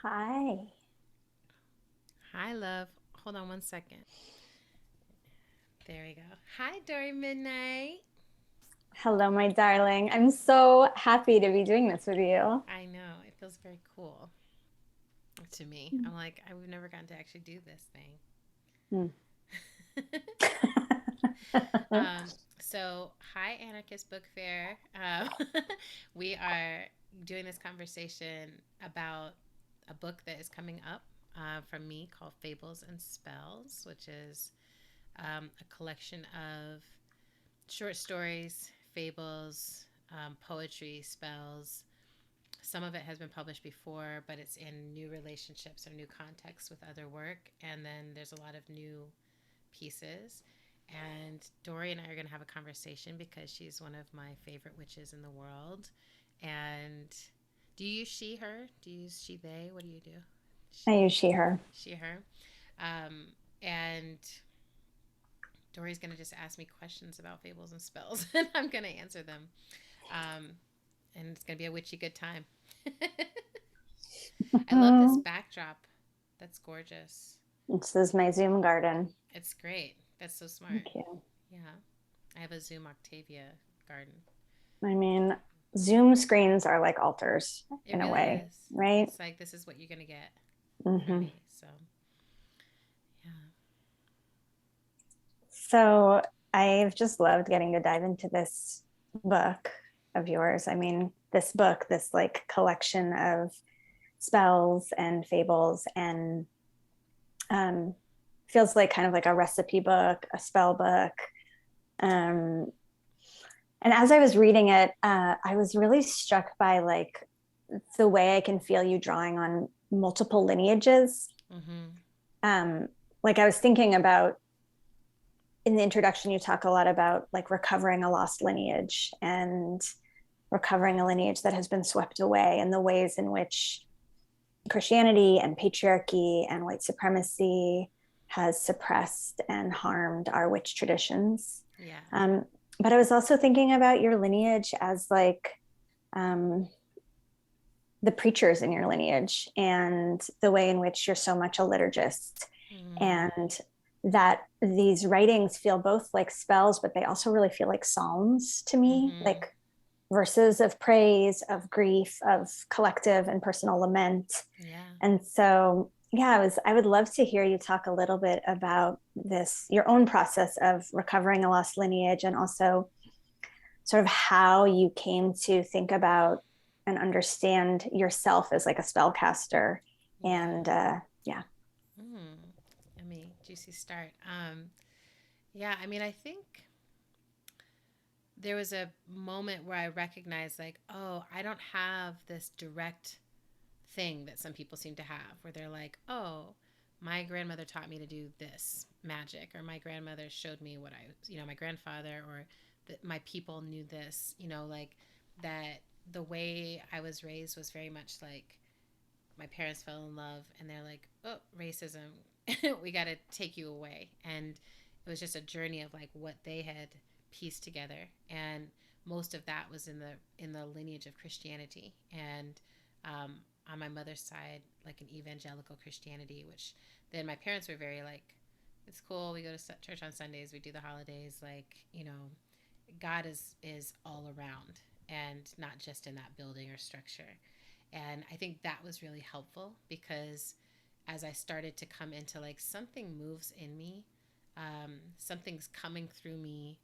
Hi. Hi, love. Hold on one second. There we go. Hi, Dori Midnight. Hello, my darling. I'm so happy to be doing this with you. I know. It feels very cool to me. I'm like, I've never gotten to actually do this thing. Hmm. um, hi, Anarchist Bookfair. We are doing this conversation about a book that is coming up from me called Fables and Spells, which is a collection of short stories, fables, poetry, spells. Some of it has been published before, but it's in new relationships or new contexts with other work. And then there's a lot of new pieces. And Dory and I are going to have a conversation because she's one of my favorite witches in the world. And do you use she, her? Do you use she, they? What do you do? I use she, her. She, her. Um, and Dory's going to just ask me questions about fables and spells, and I'm going to answer them. Um, and it's going to be a witchy good time. I love this backdrop. That's gorgeous. This is my Zoom garden. It's great. That's so smart. Thank you. Yeah. I have a Zoom Octavia garden. I mean, Zoom screens are like altars It in a really way, is. right? It's like, this is what you're going to get from hmm me. So, yeah. So I've just loved getting to dive into this book of yours. I mean, this book, this like collection of spells and fables and um, feels like kind of like a recipe book, a spell book. Um, and as I was reading it, I was really struck by like the way I can feel you drawing on multiple lineages. Mm-hmm. Um, like I was thinking about in the introduction, you talk a lot about like recovering a lost lineage and recovering a lineage that has been swept away, and the ways in which Christianity and patriarchy and white supremacy has suppressed and harmed our witch traditions. Yeah. Um, but I was also thinking about your lineage as like um, the preachers in your lineage and the way in which you're so much a liturgist, Mm-hmm. and that these writings feel both like spells, but they also really feel like psalms to me, Mm-hmm. like verses of praise, of grief, of collective and personal lament. Yeah. And so, yeah, I would love to hear you talk a little bit about this, your own process of recovering a lost lineage, and also sort of how you came to think about and understand yourself as like a spellcaster. Yeah. And yeah. Mm. I mean, juicy start. Yeah, I mean, I think there was a moment where I recognized, like, oh, I don't have this direct thing that some people seem to have, where they're like, oh, my grandmother taught me to do this magic, or my grandmother showed me what my grandfather, or that my people knew this, like that. The way I was raised was very much like my parents fell in love and they're like, oh, racism, we got to take you away. And it was just a journey of like what they had pieced together. And most of that was in the lineage of Christianity. And um, on my mother's side, like an evangelical Christianity, which then my parents were very like, it's cool. We go to church on Sundays. We do the holidays. Like, God is all around and not just in that building or structure. And I think that was really helpful because as I started to come into like something moves in me, something's coming through me.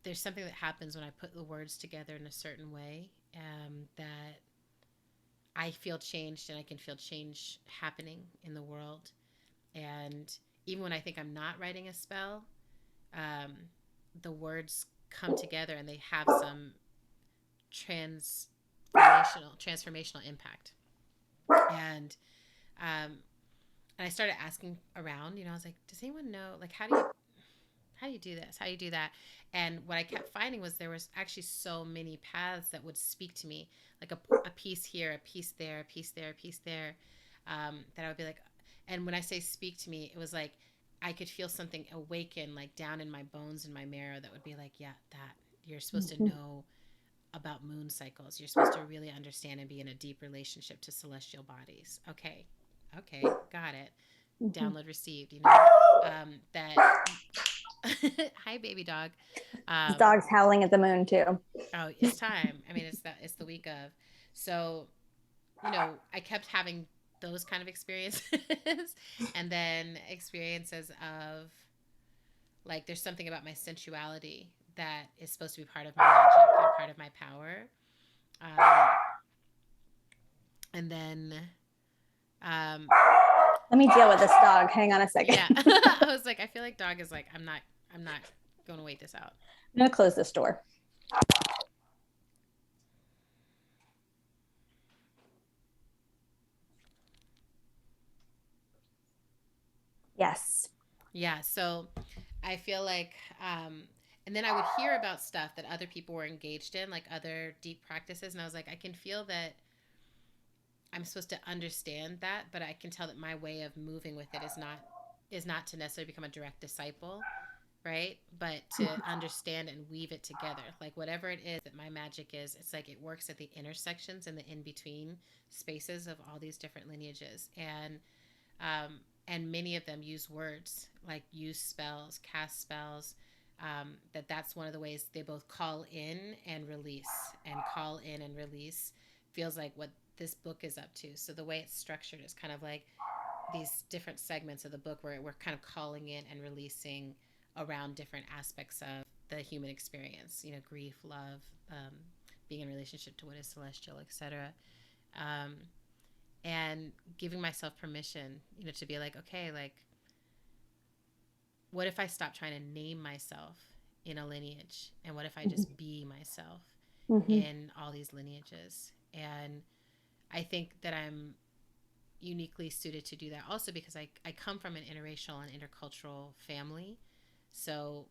There's something that happens when I put the words together in a certain way, that I feel changed and I can feel change happening in the world. And even when I think I'm not writing a spell, um, the words come together and they have some transformational impact. And um, and I started asking around. I was like, does anyone know, like, how do you do this? How do you do that? And what I kept finding was there was actually so many paths that would speak to me, like a piece here, a piece there, a piece there, a piece there, that I would be like, and when I say speak to me, it was like I could feel something awaken, like down in my bones and my marrow, that would be like, yeah, that you're supposed to Mhm. know about moon cycles. You're supposed to really understand and be in a deep relationship to celestial bodies. Okay. Okay. Got it. Mhm. Download received, you know, that, hi, baby dog. This Um, dog's howling at the moon too. oh, it's time. I mean, it's the week of. So, you know, I kept having those kind of experiences and then experiences of like, there's something about my sensuality that is supposed to be part of my magic and part of my power. Um, and then, um, Let me deal with this dog. Hang on a second. yeah, I was like, I feel like dog is like, I'm not going to wait this out. I'm going to close this door. Yes. Yeah. So I feel like, and then I would hear about stuff that other people were engaged in, like other deep practices. And I was like, I can feel that I'm supposed to understand that, but I can tell that my way of moving with it is not to necessarily become a direct disciple, right? But to understand and weave it together. Like whatever it is that my magic is, it's like it works at the intersections and the in between spaces of all these different lineages. And many of them use words, like use spells, cast spells. That's one of the ways they both call in and release, and call in and release feels like what this book is up to. So the way it's structured is kind of like these different segments of the book where we're kind of calling in and releasing around different aspects of the human experience, you know, grief, love, being in relationship to what is celestial, etc. Um, and giving myself permission, you know, to be like, okay, like, what if I stop trying to name myself in a lineage? And what if I just be myself Mm-hmm. in all these lineages? And I think that I'm uniquely suited to do that also because I come from an interracial and intercultural family. So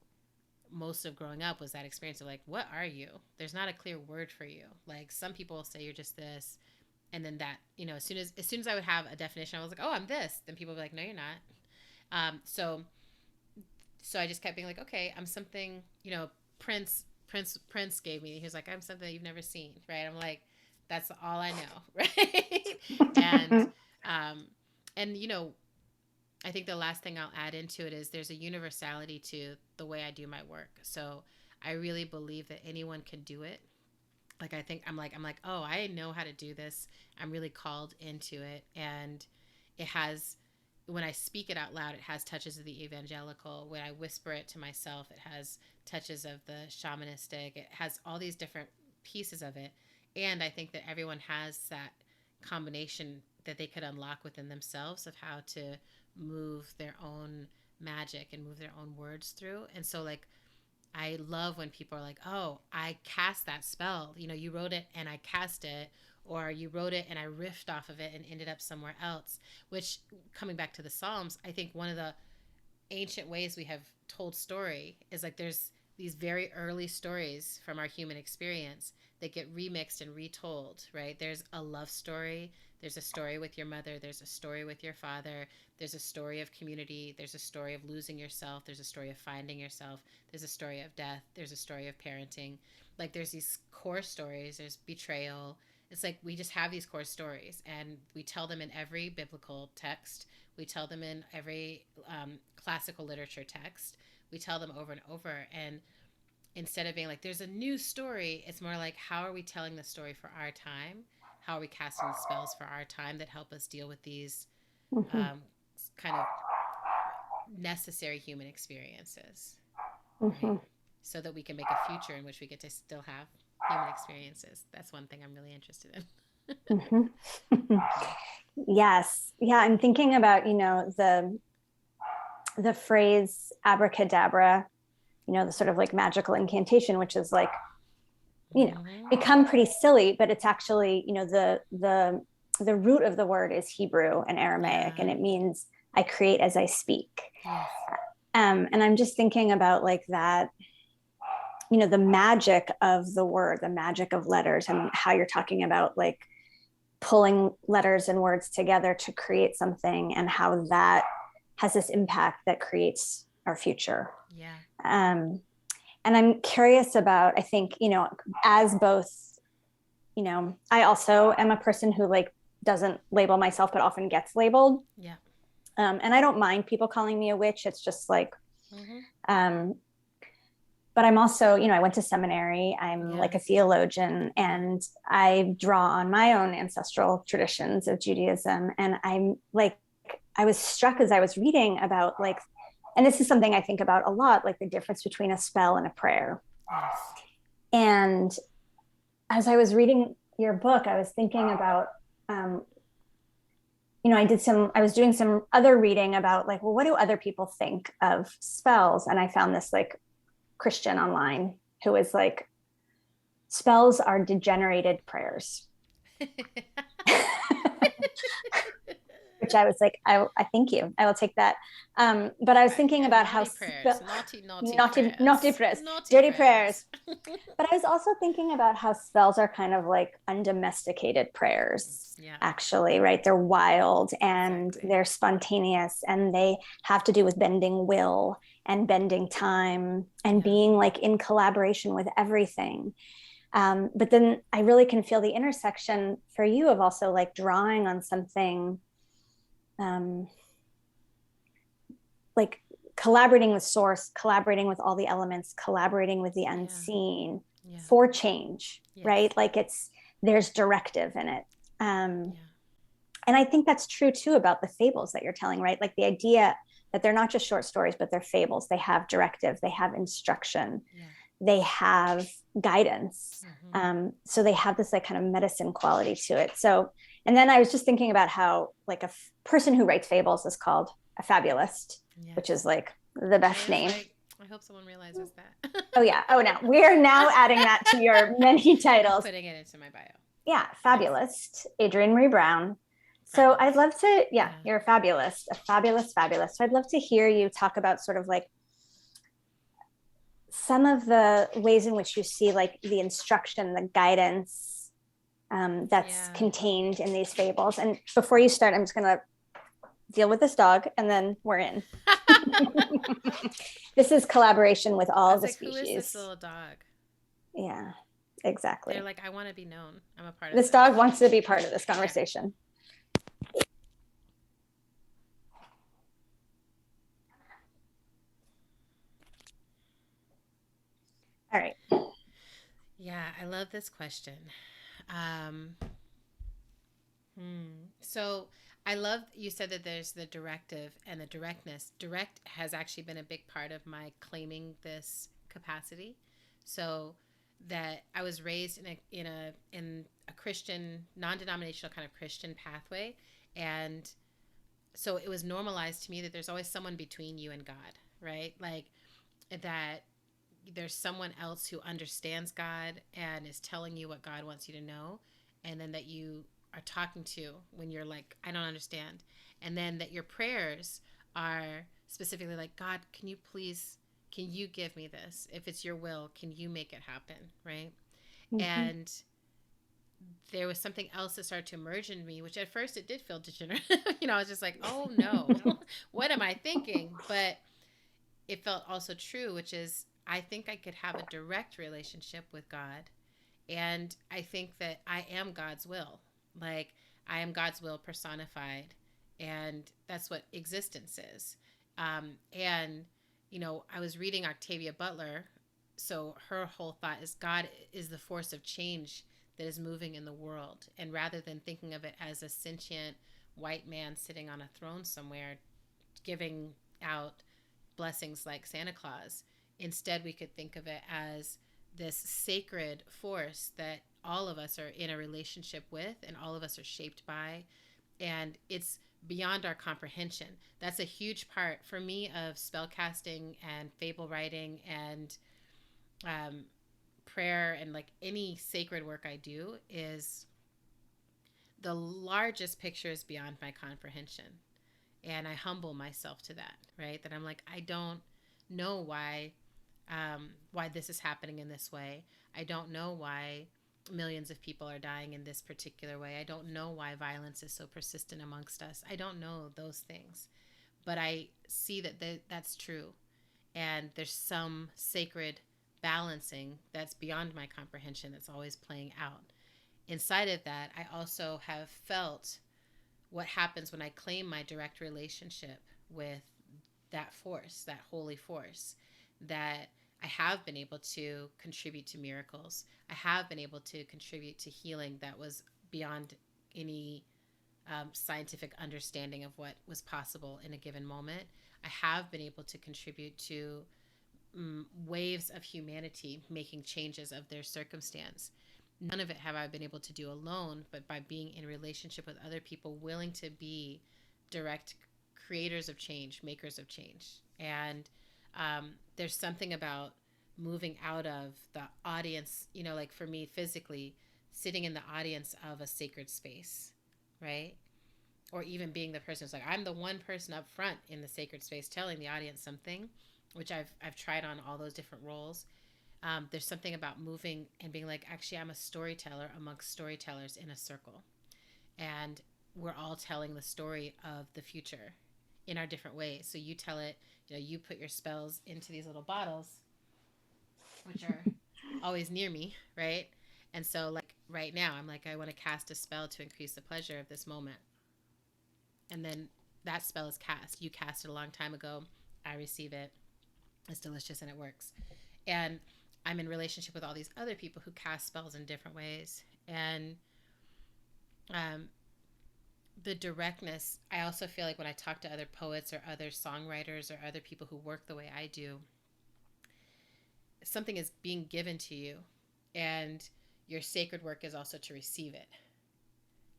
most of growing up was that experience of like, what are you? There's not a clear word for you. Like some people say you're just this, and then that, you know, as soon as I would have a definition, I was like, oh, I'm this. Then people would be like, no, you're not. So I just kept being like, okay, I'm something, you know, Prince gave me. He was like, I'm something you've never seen, right? I'm like, that's all I know, right? and um, and you know, I think the last thing I'll add into it is there's a universality to the way I do my work. So I really believe that anyone can do it. Like I think I'm like, oh, I know how to do this. I'm really called into it, and it has, when I speak it out loud, it has touches of the evangelical. When I whisper it to myself, it has touches of the shamanistic. It has all these different pieces of it. And I think that everyone has that combination that they could unlock within themselves of how to move their own magic and move their own words through. And so, like, I love when people are like, oh, I cast that spell. You know, you wrote it and I cast it, or you wrote it and I riffed off of it and ended up somewhere else. Which, coming back to the Psalms, I think one of the ancient ways we have told story is like there's these very early stories from our human experience that get remixed and retold, right? There's a love story, there's a story with your mother, there's a story with your father, there's a story of community, there's a story of losing yourself, there's a story of finding yourself, there's a story of death, there's a story of parenting. Like there's these core stories, there's betrayal. It's like we just have these core stories and we tell them in every biblical text. We tell them in every classical literature text. We tell them over and over. And instead of being like, there's a new story, it's more like, how are we telling the story for our time? How are we casting the spells for our time that help us deal with these Mm-hmm. kind of necessary human experiences, Mm-hmm. right? So that we can make a future in which we get to still have human experiences. That's one thing I'm really interested in. Mm-hmm. Yes. Yeah, I'm thinking about, you know, the phrase abracadabra, you know, the sort of like magical incantation, which is like, you know, become pretty silly, but it's actually, you know, the root of the word is Hebrew and Aramaic, and it means I create as I speak. Yes. And I'm just thinking about like that, you know, the magic of the word, the magic of letters, and how you're talking about like pulling letters and words together to create something, and how that has this impact that creates our future. Yeah. And I'm curious about, I think, as both, I also am a person who like doesn't label myself, but often gets labeled. Yeah. And I don't mind people calling me a witch. It's just like, Mm-hmm. um, but I'm also, I went to seminary. I'm Yeah. like a theologian, and I draw on my own ancestral traditions of Judaism. And I'm like, I was struck as I was reading about like, and this is something I think about a lot, like the difference between a spell and a prayer. Yes. And as I was reading your book, I was thinking about, um, I was doing some other reading about like, well, what do other people think of spells? And I found this like Christian online who was like, spells are degenerated prayers. Which I was like, I thank you. I will take that. But I was thinking And about how naughty prayers, naughty naughty prayers, prayers, naughty dirty prayers. prayers. But I was also thinking about how spells are kind of like undomesticated prayers, Yeah, actually, right? They're wild and exactly. they're spontaneous, and they have to do with bending will and bending time and Yeah, being like in collaboration with everything. But then I really can feel the intersection for you of also like drawing on something, um, like collaborating with source, collaborating with all the elements, collaborating with the yeah, unseen yeah. for change, Yes. right? Like there's directive in it. Um, Yeah, and I think that's true too about the fables that you're telling, right? Like the idea that they're not just short stories, but they're fables. They have directive, they have instruction, yeah. they have guidance. Mm-hmm. So they have this like kind of medicine quality to it. So, and then I was just thinking about how like person who writes fables is called a fabulist, which is Yes. like the I best was name. like, I hope someone realizes that. Oh yeah. Oh no, we are now adding that to your many I'm titles. putting it into my bio. Yeah, Yes. fabulist, Adrienne Maree Brown. So I'd Fabulous. love to, yeah, Yeah. you're a fabulous, fabulous. So I'd love to hear you talk about sort of like some of the ways in which you see like the instruction, the guidance that's Yeah. contained in these fables. And before you start, I'm just going to deal with this dog and then we're in. This is collaboration with I all was the like, who is this species. little dog? Yeah, They're exactly. like, I want to be known. I'm a part of This this. dog wants to be part of this Okay. conversation. All right. Yeah, I love this question. Um, So I love you said that there's the directive and the directness. Direct has actually been a big part of my claiming this capacity. So that I was raised in a Christian, non-denominational kind of Christian pathway, and so it was normalized to me that there's always someone between you and God, right? Like that there's someone else who understands God and is telling you what God wants you to know, and then that you are talking to when you're like, I don't understand. And then that your prayers are specifically like, God, can you give me this? If it's your will, can you make it happen? Right. Mm-hmm. And there was something else that started to emerge in me, which at first it did feel degenerate. I was just like, oh no, what am I thinking? But it felt also true, which is I think I could have a direct relationship with God. And I think that I am God's will. Like, I am God's will personified. And that's what existence is. And I was reading Octavia Butler. So her whole thought is God is the force of change that is moving in the world. And rather than thinking of it as a sentient white man sitting on a throne somewhere giving out blessings like Santa Claus. Instead, we could think of it as this sacred force that all of us are in a relationship with and all of us are shaped by. And it's beyond our comprehension. That's a huge part for me of spellcasting and fable writing and um, prayer and like any sacred work I do is the largest picture is beyond my comprehension. And I humble myself to that, right? That I'm like, I don't know why this is happening in this way. I don't know why millions of people are dying in this particular way. I don't know why violence is so persistent amongst us. I don't know those things, but I see that that's true, and there's some sacred balancing that's beyond my comprehension, that's always playing out. Inside of that, I also have felt what happens when I claim my direct relationship with that force, that holy force, that I have been able to contribute to miracles. I have been able to contribute to healing that was beyond any scientific understanding of what was possible in a given moment. I have been able to contribute to waves of humanity making changes of their circumstance. None of it have I been able to do alone, but by being in relationship with other people willing to be direct creators of change, makers of change. And there's something about moving out of the audience, like for me physically, sitting in the audience of a sacred space, right? Or even being the person who's like, I'm the one person up front in the sacred space telling the audience something, which I've tried on all those different roles. There's something about moving and being like, actually, I'm a storyteller amongst storytellers in a circle. And we're all telling the story of the future in our different ways. So you tell it, you put your spells into these little bottles, which are always near me, right? And so like right now, I'm like, I want to cast a spell to increase the pleasure of this moment. And then that spell is cast. You cast it a long time ago. I receive it. It's delicious and it works. And I'm in relationship with all these other people who cast spells in different ways. And the directness, I also feel like when I talk to other poets or other songwriters or other people who work the way I do, something is being given to you, and your sacred work is also to receive it,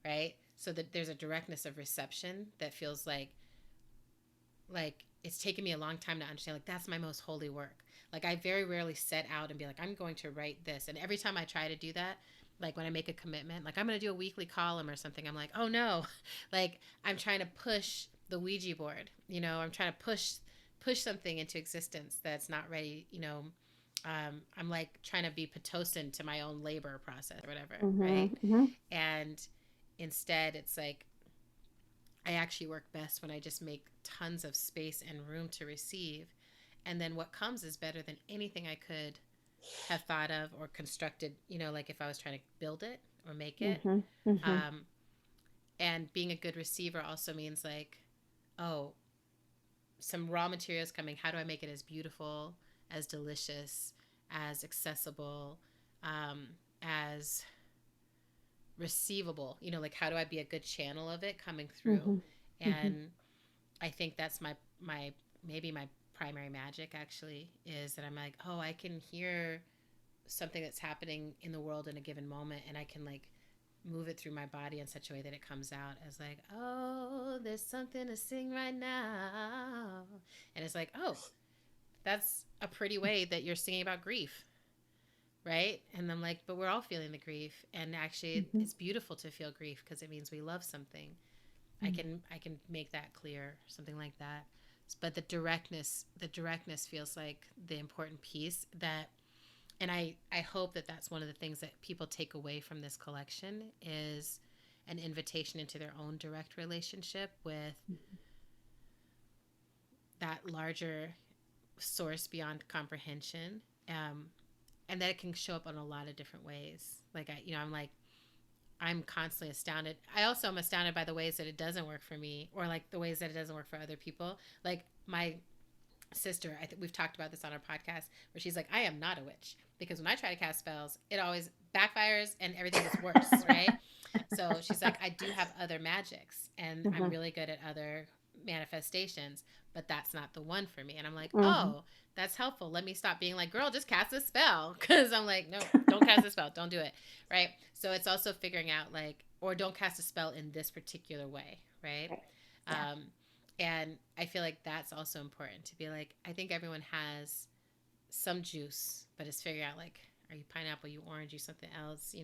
right? So that there's a directness of reception that feels like it's taken me a long time to understand, like, that's my most holy work. Like, I very rarely set out and be like, I'm going to write this. And every time I try to do that, like when I make a commitment, like I'm going to do a weekly column or something, I'm like, oh no, like I'm trying to push the Ouija board, I'm trying to push something into existence that's not ready, I'm like trying to be Pitocin to my own labor process or whatever, right? Mm-hmm. And instead it's like, I actually work best when I just make tons of space and room to receive. And then what comes is better than anything I could have thought of or constructed, like if I was trying to build it or make it. Mm-hmm. Mm-hmm. And being a good receiver also means like, oh, some raw materials coming. How do I make it as beautiful, as delicious, as accessible, as receivable? Like how do I be a good channel of it coming through? Mm-hmm. And I think that's my maybe my primary magic actually, is that I'm like, oh, I can hear something that's happening in the world in a given moment, and I can like move it through my body in such a way that it comes out as like, oh, there's something to sing right now. And it's like, oh, that's a pretty way that you're singing about grief, right? And I'm like, but we're all feeling the grief, and actually it's beautiful to feel grief because it means we love something. I can make that clear, something like that. But the directness feels like the important piece that, and I hope that that's one of the things that people take away from this collection, is an invitation into their own direct relationship with that larger source beyond comprehension, and that it can show up in a lot of different ways. Like I'm constantly astounded. I also am astounded by the ways that it doesn't work for me, or like the ways that it doesn't work for other people. Like my sister, I think we've talked about this on our podcast, where she's like, I am not a witch, because when I try to cast spells, it always backfires and everything is worse, right? So she's like, I do have other magics, and I'm really good at other manifestations, but that's not the one for me. And I'm like, oh, that's helpful. Let me stop being like, girl, just cast a spell. Because I'm like, no, don't cast a spell. Don't do it. Right. So it's also figuring out like, or don't cast a spell in this particular way. Right. Yeah. And I feel like that's also important to be like, I think everyone has some juice, but it's figuring out like, are you pineapple, you orange, you something else?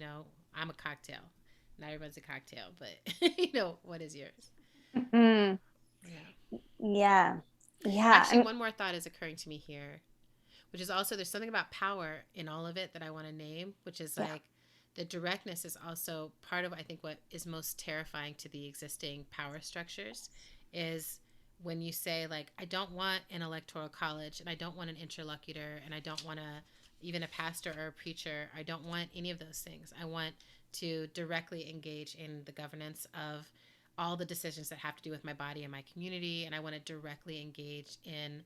I'm a cocktail. Not everyone's a cocktail, but what is yours? Mm-hmm. Yeah. Actually, one more thought is occurring to me here, which is also, there's something about power in all of it that I want to name, which is like the directness is also part of, I think, what is most terrifying to the existing power structures, is when you say like, I don't want an electoral college, and I don't want an interlocutor, and I don't want to even a pastor or a preacher. I don't want any of those things. I want to directly engage in the governance of all the decisions that have to do with my body and my community. And I want to directly engage in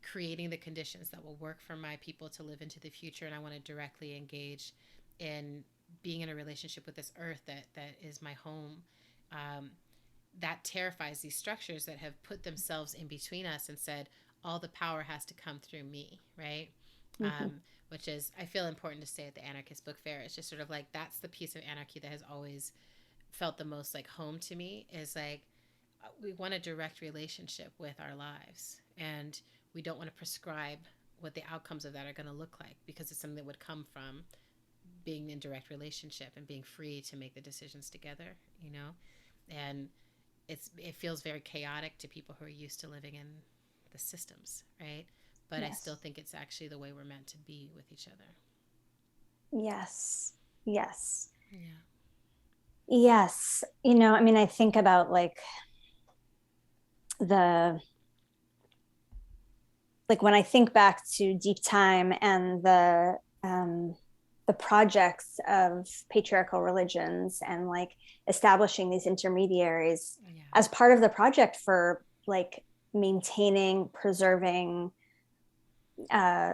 creating the conditions that will work for my people to live into the future. And I want to directly engage in being in a relationship with this earth that is my home. That terrifies these structures that have put themselves in between us and said, all the power has to come through me, right? Mm-hmm. Which is, I feel important to say at the Anarchist Bookfair. It's just sort of like, that's the piece of anarchy that has always felt the most like home to me, is like, we want a direct relationship with our lives. And we don't want to prescribe what the outcomes of that are going to look like, because it's something that would come from being in direct relationship and being free to make the decisions together, you know? And it feels very chaotic to people who are used to living in the systems, right? But yes. I still think it's actually the way we're meant to be with each other. Yes. Yes. Yeah. Yes. You know, I mean, I think about like when I think back to Deep Time and the projects of patriarchal religions and like establishing these intermediaries as part of the project for like maintaining, preserving,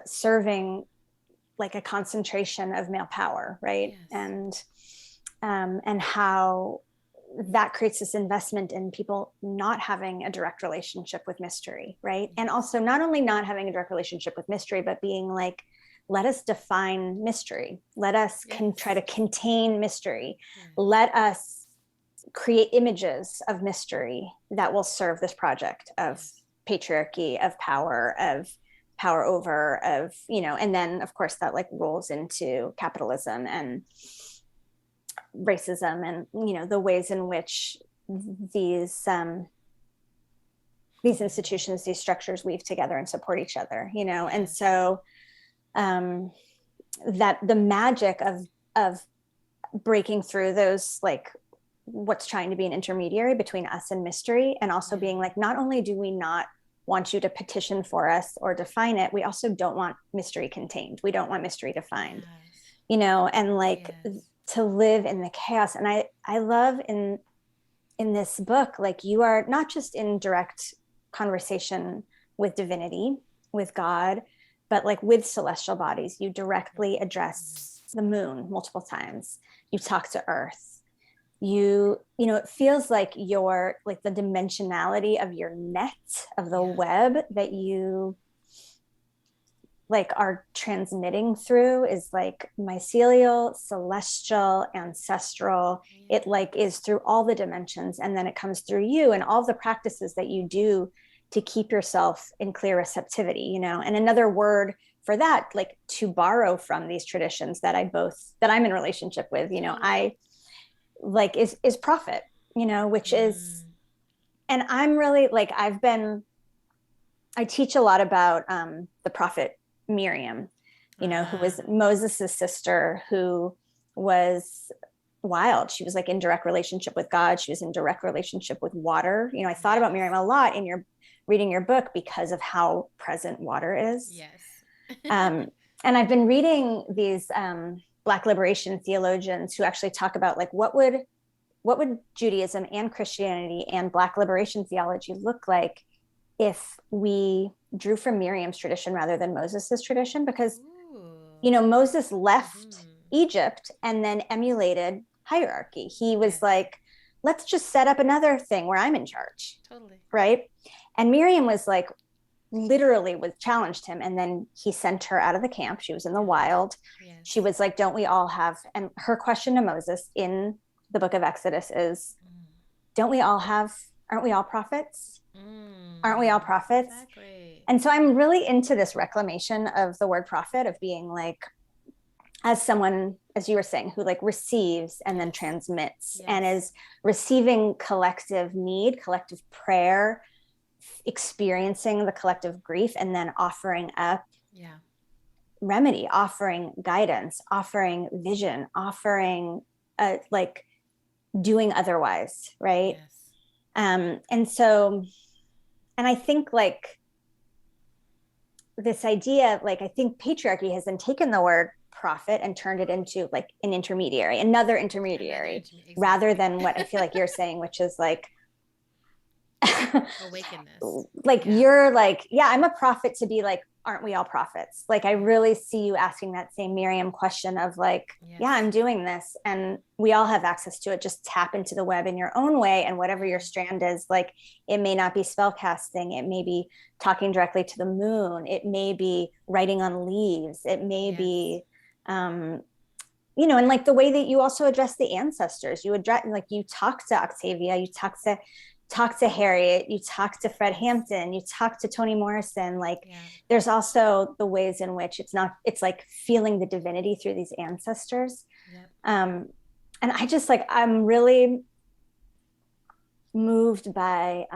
serving like a concentration of male power, right? Yes. And how that creates this investment in people not having a direct relationship with mystery, right? Yes. And also not only not having a direct relationship with mystery, but being like, let us define mystery. Let us try to contain mystery. Yes. Let us create images of mystery that will serve this project of patriarchy, of power over, of, you know, and then of course that like rolls into capitalism and racism and, you know, the ways in which these institutions, these structures weave together and support each other, you know. And so that the magic of breaking through those, like what's trying to be an intermediary between us and mystery, and also being like, not only do we not want you to petition for us or define it, we also don't want mystery contained. We don't want mystery defined, you know, and like to live in the chaos. And I love in this book, like you are not just in direct conversation with divinity, with God, but like with celestial bodies. You directly address the moon multiple times. You talk to Earth. You know, it feels like your, like the dimensionality of your net, of the web that you like are transmitting through is like mycelial, celestial, ancestral. It like is through all the dimensions, and then it comes through you and all the practices that you do to keep yourself in clear receptivity, you know. And another word for that, like to borrow from these traditions that I'm in relationship with, you know, I like is prophet, you know, which is, and I'm really like, I teach a lot about the prophet Miriam, you know, who was Moses's sister, who was wild. She was like in direct relationship with God. She was in direct relationship with water. You know, I thought about Miriam a lot in reading your book because of how present water is. Yes. And I've been reading these Black liberation theologians who actually talk about like what would Judaism and Christianity and Black liberation theology look like if we drew from Miriam's tradition rather than Moses's tradition? Because you know, Moses left Egypt and then emulated hierarchy. He was like, let's just set up another thing where I'm in charge. Totally. Right. And Miriam was like, literally challenged him. And then he sent her out of the camp. She was in the wild. Yes. She was like, don't we all have, and her question to Moses in the book of Exodus is, aren't we all prophets? Aren't we all prophets? Exactly. And so I'm really into this reclamation of the word prophet, of being like, as someone, as you were saying, who like receives and then transmits and is receiving collective need, collective prayer, experiencing the collective grief, and then offering up remedy, offering guidance, offering vision, offering like doing otherwise, right? And so, and I think like this idea, like, I think patriarchy has then taken the word prophet and turned it into like an intermediary, another intermediary, rather exactly. than what I feel like you're saying, which is like, Awaken this. like Yeah. you're like, yeah, I'm a prophet to be like, aren't we all prophets? Like, I really see you asking that same Miriam question of like, yeah, Yes. I'm doing this and we all have access to it. Just tap into the web in your own way. And whatever your strand is, like, it may not be spell casting. It may be talking directly to the moon. It may be writing on leaves. It may Yes. be, and like the way that you also address the ancestors, you address, like, you talk to Octavia, you talk to Harriet, you talk to Fred Yes. Hampton, you talk to Toni Morrison. Like, Yeah. there's also the ways in which it's like feeling the divinity through these ancestors. Yep. And I just like, I'm really moved by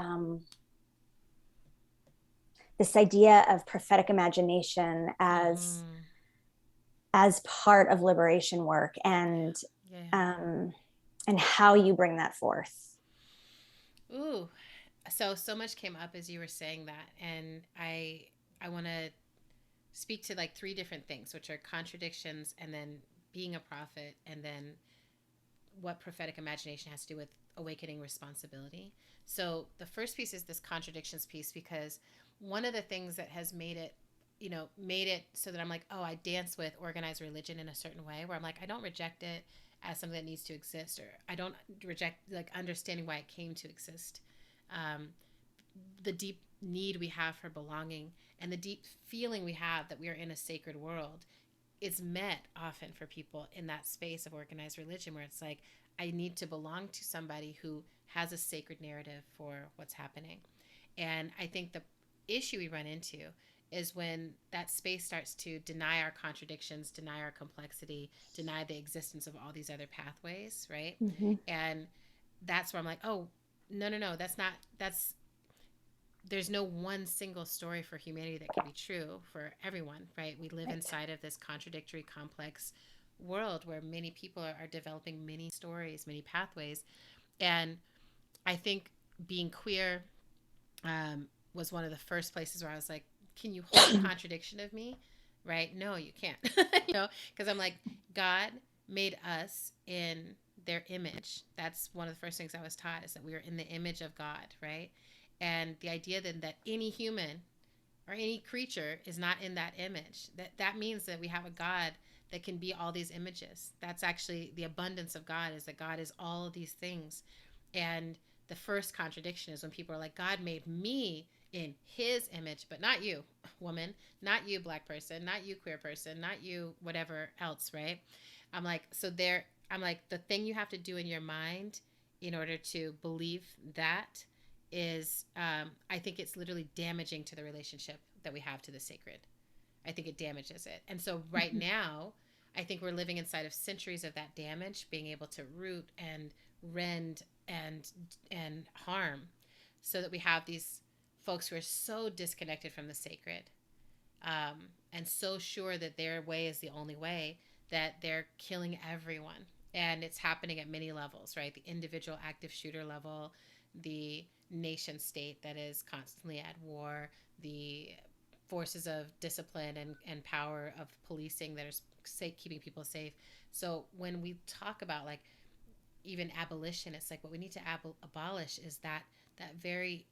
this idea of prophetic imagination Mm-hmm. as part of liberation work, Yeah. um, and how you bring that forth. Ooh. So much came up as you were saying that, and I want to speak to like three different things, which are contradictions, and then being a prophet, and then what prophetic imagination has to do with awakening responsibility. So the first piece is this contradictions piece, because one of the things that has made it so that I'm like, oh, I dance with organized religion in a certain way where I'm like, I don't reject it as something that needs to exist, or I don't reject like understanding why it came to exist. Um, the deep need we have for belonging and the deep feeling we have that we are in a sacred world is met often for people in that space of organized religion where it's like, I need to belong to somebody who has a sacred narrative for what's happening. And I think the issue we run into is when that space starts to deny our contradictions, deny our complexity, deny the existence of all these other pathways, right? Mm-hmm. And that's where I'm like, oh, no, no, no, there's no one single story for humanity that can be true for everyone, right? We live Right. inside of this contradictory, complex world where many people are developing many stories, many pathways. And I think being queer was one of the first places where I was like, can you hold a contradiction of me? Right? No, you can't. Because I'm like, God made us in their image. That's one of the first things I was taught, is that we are in the image of God, right? And the idea then that any human or any creature is not in that image, that means that we have a God that can be all these images. That's actually the abundance of God, is that God is all of these things. And the first contradiction is when people are like, God made me in his image, but not you, woman, not you, black person, not you, queer person, not you, whatever else, right? I'm like, the thing you have to do in your mind in order to believe that is, I think it's literally damaging to the relationship that we have to the sacred. I think it damages it. And so right now, I think we're living inside of centuries of that damage, being able to root and rend and harm, so that we have these folks who are so disconnected from the sacred, and so sure that their way is the only way, that they're killing everyone. And it's happening at many levels, right? The individual active shooter level, the nation state that is constantly at war, the forces of discipline and power of policing that are keeping people safe. So when we talk about like even abolition, it's like what we need to abolish is that very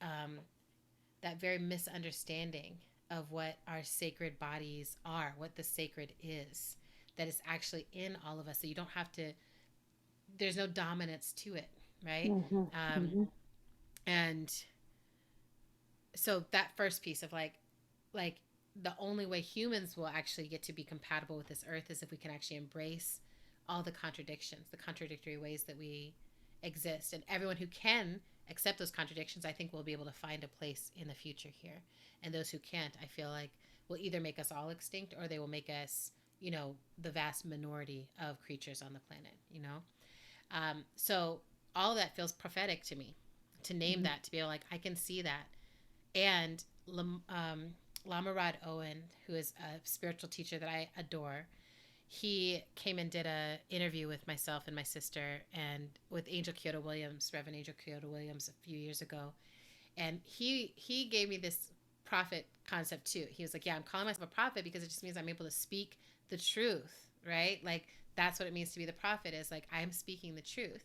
misunderstanding of what our sacred bodies are, what the sacred is, that is actually in all of us. So you don't have to, there's no dominance to it, right? Mm-hmm. Um, Mm-hmm. and so that first piece of like the only way humans will actually get to be compatible with this earth is if we can actually embrace all the contradictions, the contradictory ways that we exist. And everyone who can accept those contradictions, I think will be able to find a place in the future here. And those who can't, I feel like, will either make us all extinct, or they will make us, the vast minority of creatures on the planet. So all of that feels prophetic to me, to name Mm-hmm. that, to be like, I can see that. And Lamarad Owen, who is a spiritual teacher that I adore, he came and did a interview with myself and my sister, and with Angel Kyoto Williams, Reverend Angel Kyoto Williams, a few years ago. And he gave me this prophet concept too. He was like, yeah, I'm calling myself a prophet because it just means I'm able to speak the truth, right? Like that's what it means to be the prophet, is like I'm speaking the truth.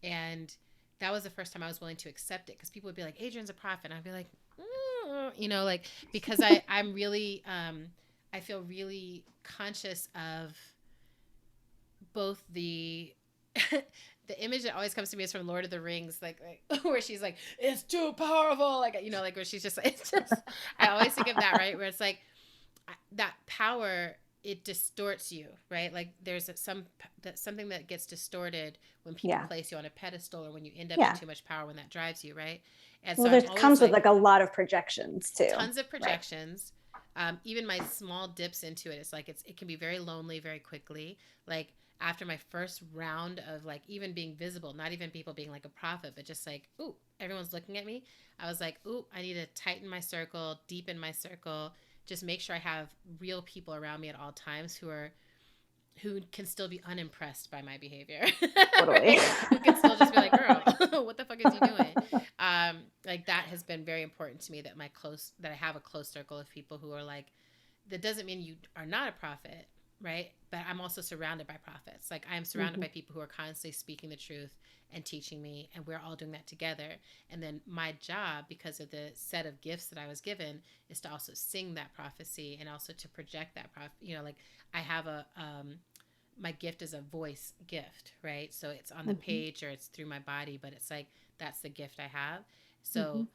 And that was the first time I was willing to accept it, because people would be like, Adrienne's a prophet. And I'd be like, like, because I'm really, I feel really conscious of both the the image that always comes to me is from Lord of the Rings, like where she's like, it's too powerful, like, like where she's just like, it's just, I always think of that, right, where it's like that power, it distorts you, right? Like there's something that gets distorted when people Yeah. place you on a pedestal, or when you end up in Yeah. too much power, when that drives you, right? And so Well, I'm there always comes with like, like a lot of projections too. tons of Right. projections. Even my small dips into it, it's like it can be very lonely very quickly. Like after my first round of like even being visible, not even people being like a prophet, but just like, ooh, everyone's looking at me. I was like, ooh, I need to tighten my circle, deepen my circle, just make sure I have real people around me at all times who can still be unimpressed by my behavior. Totally. Right? Who can still just be like, girl, what the fuck is he doing? Like that has been very important to me, that that I have a close circle of people who are like, that doesn't mean you are not a prophet, right? But I'm also surrounded by prophets. Like I am surrounded Mm-hmm. by people who are constantly speaking the truth and teaching me, and we're all doing that together. And then my job, because of the set of gifts that I was given, is to also sing that prophecy, and also to project that like I have my gift is a voice gift, right? So it's on the Mm-hmm. page or it's through my body, but it's like that's the gift I have. Mm-hmm. So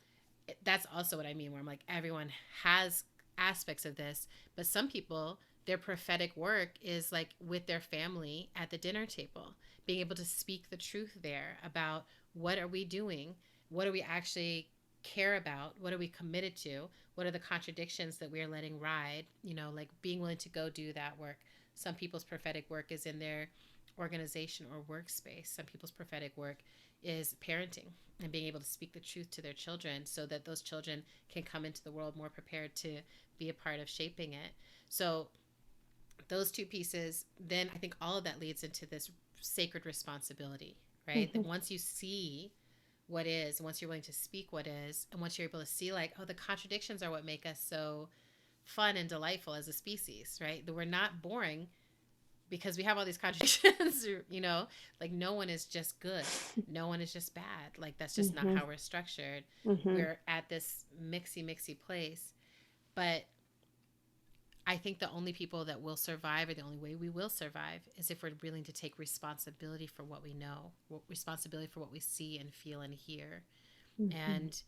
that's also what I mean, where I'm like, everyone has aspects of this, but some people, their prophetic work is like with their family at the dinner table, being able to speak the truth there about what are we doing, what do we actually care about, what are we committed to, what are the contradictions that we're letting ride, like being willing to go do that work. Some people's prophetic work is in their organization or workspace. Some people's prophetic work is parenting and being able to speak the truth to their children, so that those children can come into the world more prepared to be a part of shaping it. So those two pieces, then I think all of that leads into this sacred responsibility, right? Mm-hmm. That once you see what is, and once you're willing to speak what is, and once you're able to see like, oh, the contradictions are what make us so fun and delightful as a species, right? That we're not boring because we have all these contradictions, like no one is just good. No one is just bad. Like that's just not Mm-hmm. how we're structured. Mm-hmm. We're at this mixy place. But I think the only people that will survive, or the only way we will survive, is if we're willing to take responsibility for what we know, responsibility for what we see and feel and hear. Mm-hmm. And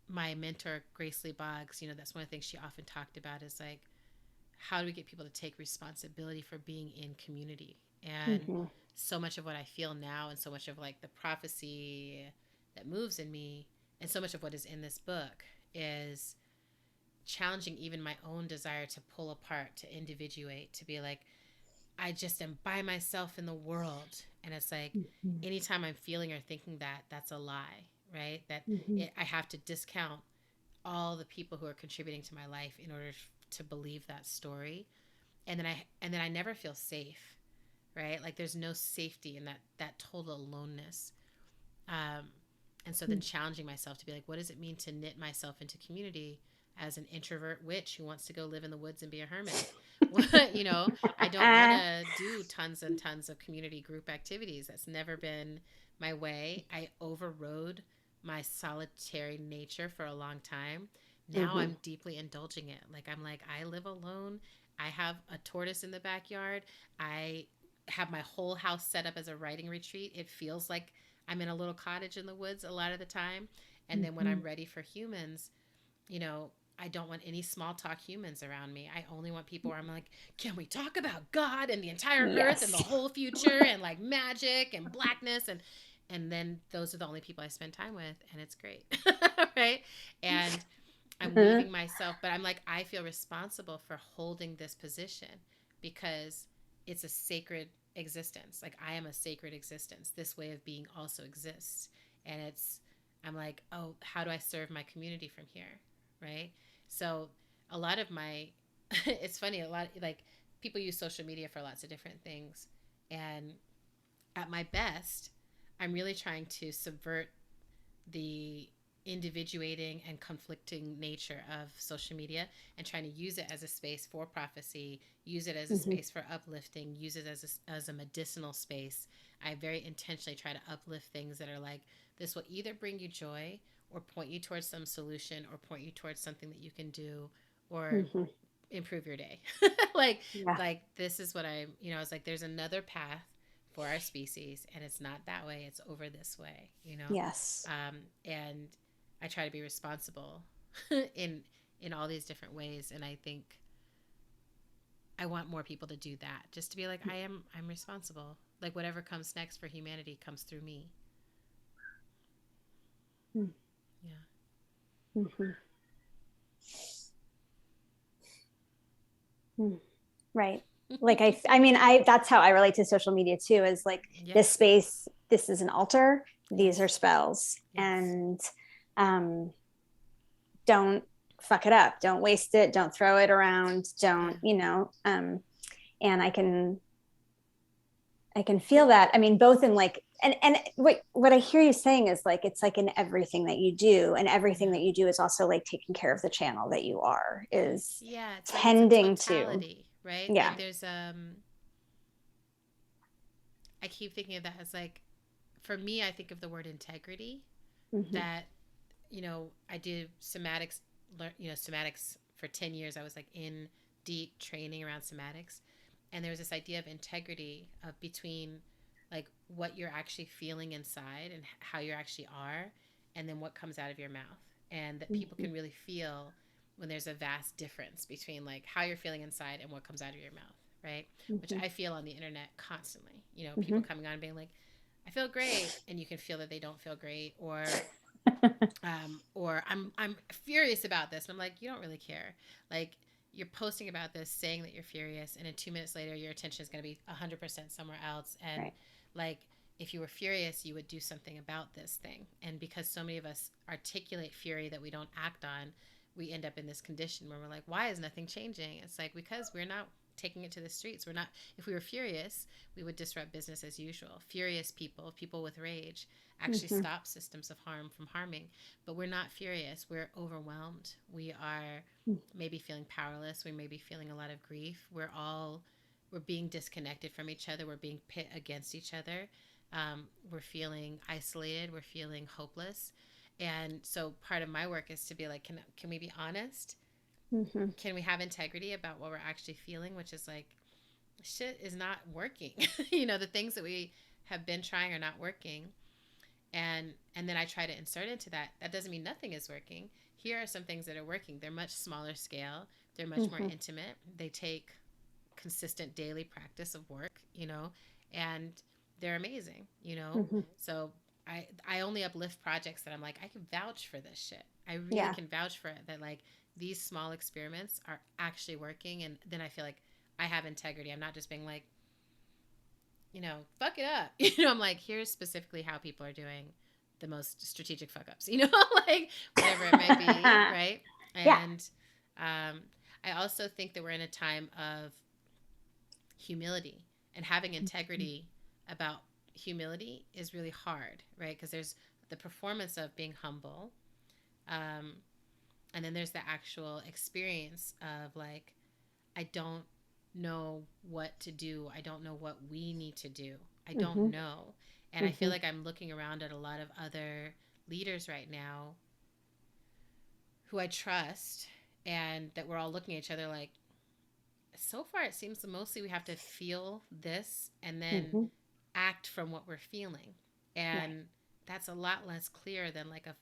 my mentor, Grace Lee Boggs, that's one of the things she often talked about, is like, how do we get people to take responsibility for being in community? And Mm-hmm. so much of what I feel now, and so much of like the prophecy that moves in me, and so much of what is in this book, is challenging even my own desire to pull apart, to individuate, to be like, I just am by myself in the world. And it's like, Mm-hmm. anytime I'm feeling or thinking that, that's a lie, right? That Mm-hmm. I have to discount all the people who are contributing to my life in order to believe that story. And then I never feel safe, right? Like there's no safety in that total aloneness. Um, and so then challenging myself to be like, what does it mean to knit myself into community as an introvert witch who wants to go live in the woods and be a hermit? I don't want to do tons and tons of community group activities. That's never been my way. I overrode my solitary nature for a long time. Now Mm-hmm. I'm deeply indulging it. Like I'm like, I live alone. I have a tortoise in the backyard. I have my whole house set up as a writing retreat. It feels like I'm in a little cottage in the woods a lot of the time. And then when Mm-hmm. I'm ready for humans, you know, I don't want any small talk humans around me. I only want people where I'm like, can we talk about God and the entire earth and the Yes. whole future and like magic and blackness, and then those are the only people I spend time with, and it's great. Right? And I'm Uh-huh. weaving myself, but I'm like, I feel responsible for holding this position because it's a sacred existence. Like I am a sacred existence. This way of being also exists. And I'm like, oh, how do I serve my community from here? Right? So a lot of my, it's funny, a lot, like people use social media for lots of different things. And at my best, I'm really trying to subvert the individuating and conflicting nature of social media, and trying to use it as a space for prophecy, use it as a Mm-hmm. space for uplifting, use it as a medicinal space. I very intentionally try to uplift things that are like, this will either bring you joy or point you towards some solution or point you towards something that you can do or Mm-hmm. improve your day. like Yeah. like this is what I, you know, I was like, there's another path for our species, and it's not that way, it's over this way, you know. Yes. And I try to be responsible in all these different ways, and I think I want more people to do that, just to be like, I'm responsible, like whatever comes next for humanity comes through me. Yeah. Mm-hmm. Right. Like I mean, that's how I relate to social media too, is like Yeah. this space, this is an altar, these Yes. are spells. Yes. And um, don't fuck it up. Don't waste it. Don't throw it around. Yeah. Don't, and I can feel that. I mean, both in like, and what I hear you saying is like, it's like in everything that you do, and everything Yeah. that you do is also like taking care of the channel that you are, is Yeah, it's like it's a tending to. totality, right? Yeah. Like there's I keep thinking of that as like, for me, I think of the word integrity. Mm-hmm. That, you know, I did somatics, somatics for 10 years. I was like in deep training around somatics. And there was this idea of integrity of between like what you're actually feeling inside and how you actually are, and then what comes out of your mouth. And that people Mm-hmm. can really feel when there's a vast difference between like how you're feeling inside and what comes out of your mouth, right? Which Mm-hmm. I feel on the internet constantly. You know, Mm-hmm. people coming on and being like, I feel great, and you can feel that they don't feel great, or I'm furious about this. And I'm like, you don't really care. Like, you're posting about this, saying that you're furious, and then 2 minutes later, your attention is going to be 100% somewhere else. And Right. like, if you were furious, you would do something about this thing. And because so many of us articulate fury that we don't act on, we end up in this condition where we're like, why is nothing changing? It's like, because we're not taking it to the streets. We're not, if we were furious, we would disrupt business as usual. Furious people, people with rage, actually Mm-hmm. stop systems of harm from harming. But we're not furious. We're overwhelmed. We are maybe feeling powerless. We may be feeling a lot of grief. We're being disconnected from each other. We're being pit against each other. We're feeling isolated. We're feeling hopeless. And so part of my work is to be like, can we be honest? Mm-hmm. Can we have integrity about what we're actually feeling? Which is like, shit is not working. You know, the things that we have been trying are not working. And then I try to insert into that. That doesn't mean nothing is working. Here are some things that are working. They're much smaller scale. They're much more Mm-hmm. intimate. They take consistent daily practice of work, you know, and they're amazing, you know. Mm-hmm. So I only uplift projects that I'm like, I can vouch for this shit. I really Yeah. can vouch for it, that like these small experiments are actually working, and then I feel like I have integrity. I'm not just being like, you know, fuck it up. You know, I'm like, here's specifically how people are doing the most strategic fuck ups, you know, like whatever it might be, right? Yeah. And I also think that we're in a time of humility, and having integrity about humility is really hard, right? Because there's the performance of being humble, um, and then there's the actual experience of like, I don't know what to do. I don't know what we need to do. I don't Mm-hmm. know. And I feel Mm-hmm. like I'm looking around at a lot of other leaders right now who I trust, and that we're all looking at each other like, so far it seems that mostly we have to feel this and then Mm-hmm. act from what we're feeling. Right. And that's a lot less clear than like a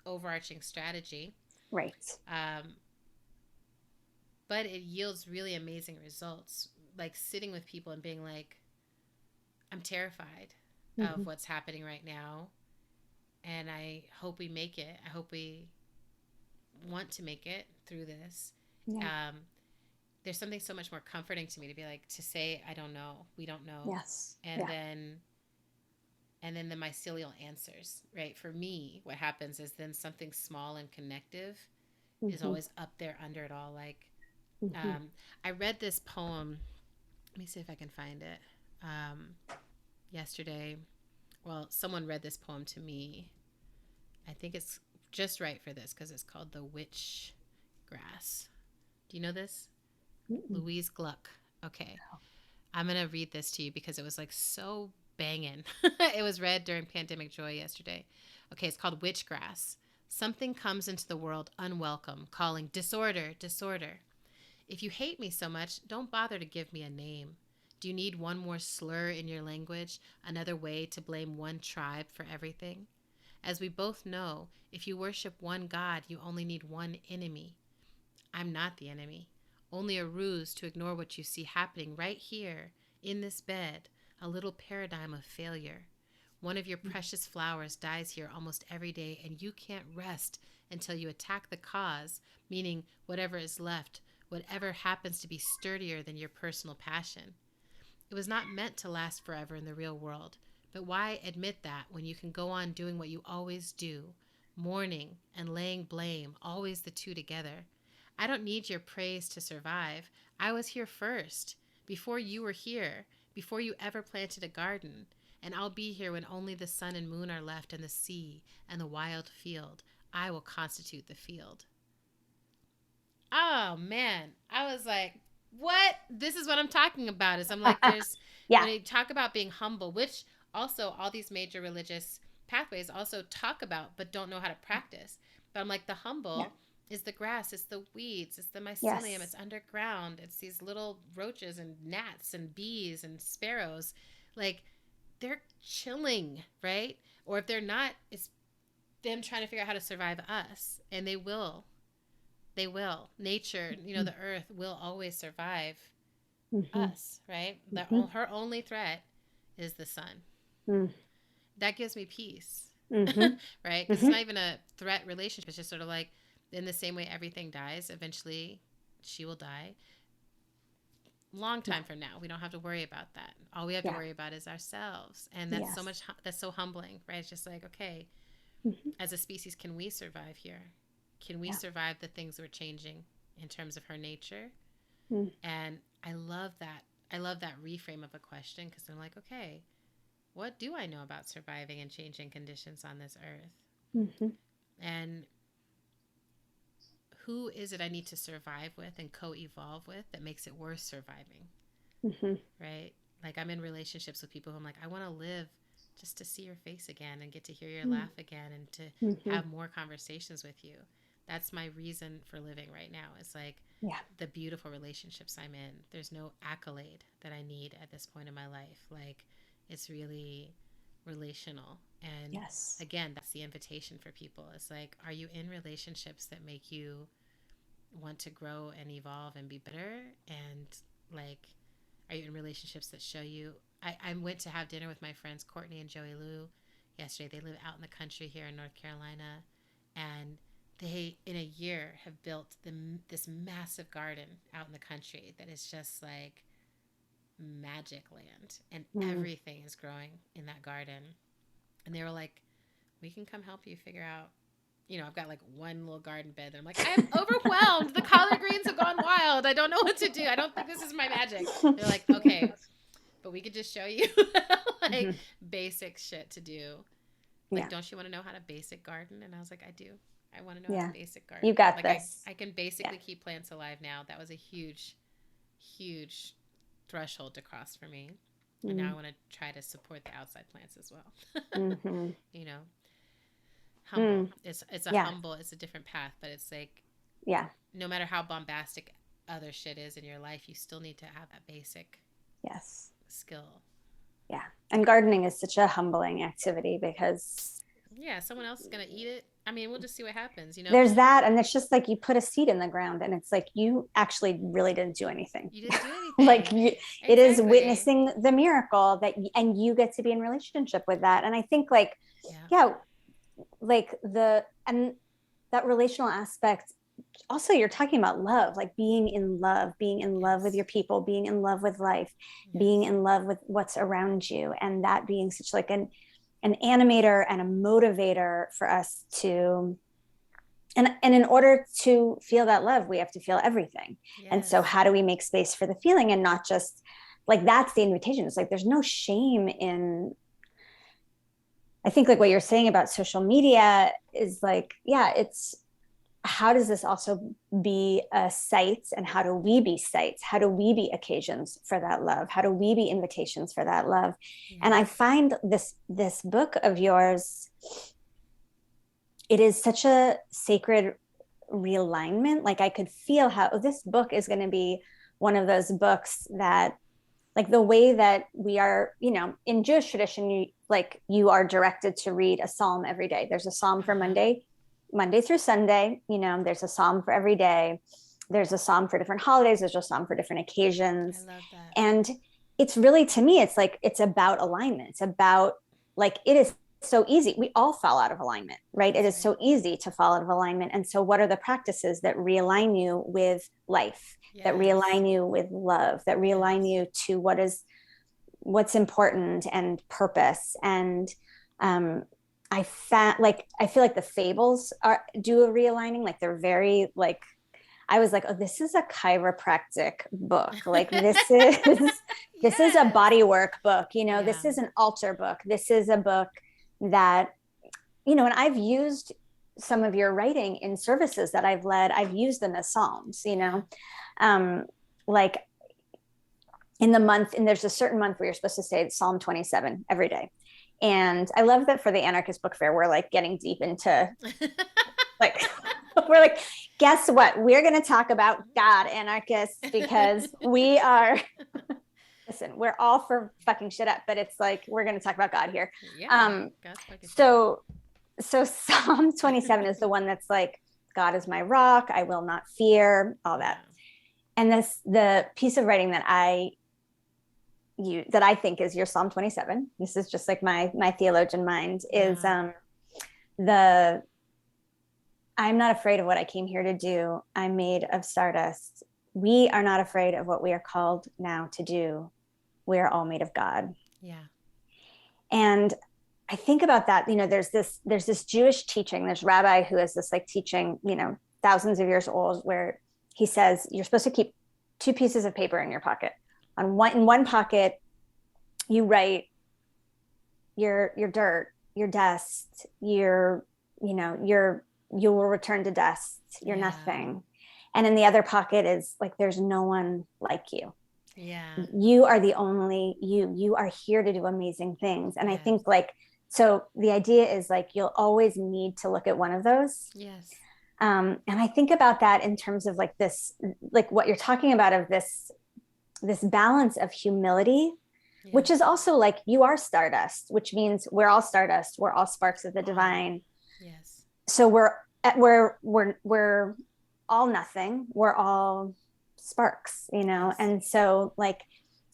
overarching strategy. Right. Um, but it yields really amazing results. Like sitting with people and being like, I'm terrified Mm-hmm. of what's happening right now, and I hope we make it. I hope we want to make it through this. Yeah. Um, there's something so much more comforting to me to be like, to say, I don't know, we don't know, Yes. and Yeah. then the mycelial answers, right? For me, what happens is then something small and connective is Mm-hmm. always up there under it all. Like, Mm-hmm. I read this poem. Let me see if I can find it. Yesterday, well, someone read this poem to me, I think it's just right for this because it's called the witch grass. Do you know this? Mm-mm. Louise Gluck. Okay. I'm going to read this to you because it was like so banging. It was read during Pandemic Joy yesterday. Okay, it's called Witchgrass. Something comes into the world unwelcome, calling disorder, disorder. If you hate me so much, don't bother to give me a name. Do you need one more slur in your language, another way to blame one tribe for everything? As we both know, if you worship one God, you only need one enemy. I'm not the enemy, only a ruse to ignore what you see happening right here, in this bed, a little paradigm of failure. One of your precious flowers dies here almost every day, and you can't rest until you attack the cause, meaning whatever is left, whatever happens to be sturdier than your personal passion. It was not meant to last forever in the real world, but why admit that when you can go on doing what you always do, mourning and laying blame, always the two together? I don't need your praise to survive. I was here first, before you were here, before you ever planted a garden. And I'll be here when only the sun and moon are left and the sea and the wild field. I will constitute the field. Oh, man. I was like, what? This is what I'm talking about. Is I'm like, there's, Yeah. when you talk about being humble, which also all these major religious pathways also talk about, but don't know how to practice. But I'm like, the Yeah. humble is the grass, it's the weeds, it's the mycelium, Yes. it's underground, it's these little roaches and gnats and bees and sparrows. Like, they're chilling, right? Or if they're not, it's them trying to figure out how to survive us. And they will. They will. Nature, the earth will always survive Mm-hmm. us, right? Mm-hmm. Her only threat is the sun. Mm-hmm. That gives me peace, Mm-hmm. right? Because it's not even a threat relationship. It's just sort of like, in the same way everything dies, eventually she will die. Long time from now, we don't have to worry about that. All we have to Yeah. worry about is ourselves. And that's Yes. that's so humbling, right? It's just like, okay, Mm-hmm. as a species, can we survive here? Can we Yeah. survive the things we're changing in terms of her nature? Mm. And I love that. I love that reframe of a question because I'm like, okay, what do I know about surviving and changing conditions on this earth? Mm-hmm. And who is it I need to survive with and co-evolve with that makes it worth surviving? Mm-hmm. Right? Like, I'm in relationships with people who I'm like, I want to live just to see your face again and get to hear your laugh again and to Mm-hmm. have more conversations with you. That's my reason for living right now. It's like Yeah. the beautiful relationships I'm in. There's no accolade that I need at this point in my life. Like, it's really relational. And Yes. again, that's the invitation for people. It's like, are you in relationships that make you want to grow and evolve and be better? And like, are you in relationships that show you? I went to have dinner with my friends Courtney and Joey Lou yesterday. They live out in the country here in North Carolina, and they in a year have built this massive garden out in the country that is just like magic land, and everything is growing in that garden. And they were like, we can come help you figure out, I've got like one little garden bed that I'm like, I'm overwhelmed. The collard greens have gone wild. I don't know what to do. I don't think this is my magic. They're like, okay, but we could just show you like basic shit to do. Like, don't you want to know how to basic garden? And I was like, I do. I want to know how to basic garden. You got like this. I can basically keep plants alive now. That was a huge, huge threshold to cross for me. And now I want to try to support the outside plants as well. Humble. It's a humble, it's a different path, but it's like, no matter how bombastic other shit is in your life, you still need to have that basic skill. Yeah. And gardening is such a humbling activity because someone else is going to eat it. I mean, we'll just see what happens, There's that, and it's just like you put a seed in the ground and it's like you actually really didn't do anything. You didn't do anything. Like it is witnessing the miracle and you get to be in relationship with that. And I think like like that relational aspect. Also, you're talking about love, like being in love with your people, being in love with life, being in love with what's around you, and that being such like an animator and a motivator for us to, and in order to feel that love, we have to feel everything. And so how do we make space for the feeling and not just like, that's the invitation. It's like, there's no shame in I think like what you're saying about social media is like, yeah, it's how does this also be a site, and how do we be sites? How do we be occasions for that love? How do we be invitations for that love? And I Yeah. find this book of yours, it is such a sacred realignment. Like I could feel how, oh, this book is going to be one of those books that, like the way that we are, in Jewish tradition, you are directed to read a psalm every day. There's a psalm for Uh-huh. Monday through Sunday. There's a psalm for every day. There's a psalm for different holidays. There's a psalm for different I occasions. love that. And it's really, to me, it's like, it's about alignment. It's about, like, it is so easy. We all fall out of alignment, right? It That's is right. so easy to fall out of alignment. And so, what are the practices that realign you with life, that Yes. realign you with love, that realign Yes. you to what's important and purpose? And I feel like the fables do a realigning. Like they're very like, I was like, oh, this is a chiropractic book. Like this is a Yes. body work book. Yeah. This is an altar book. This is a book that, and I've used some of your writing in services that I've led. I've used them as psalms, Yeah. um, like in the month, and there's a certain month where you're supposed to say Psalm 27 every day. And I love that for the Anarchist Bookfair, we're like getting deep into like, we're like, guess what? We're going to talk about God, anarchists, because we are, listen, we're all for fucking shit up, but it's like, we're going to talk about God here. Yeah. Um, God's fucking shit up. so, so Psalm 27 is the one that's like, God is my rock. I will not fear, all that. Yeah. And the piece of writing that I think is your Psalm 27. This is just like my theologian mind, is Yeah. the I'm not afraid of what I came here to do. I'm made of stardust. We are not afraid of what we are called now to do. We are all made of God. Yeah. And I think about that, there's this Jewish teaching, there's rabbi who has this like teaching, thousands of years old, where he says you're supposed to keep two pieces of paper in your pocket. In one pocket, you write your dirt, your dust, you will return to dust, you're Yeah. nothing. And in the other pocket is like, there's no one like you. Yeah. You are the only you are here to do amazing things. And I Yes. think like, so the idea is like, you'll always need to look at one of those. Yes. And I think about that in terms of like this, like what you're talking about, of this balance of humility, Yeah. which is also like, you are stardust, which means we're all stardust, we're all sparks of the divine. Yes. So we're all nothing, we're all sparks, Yes. and so like,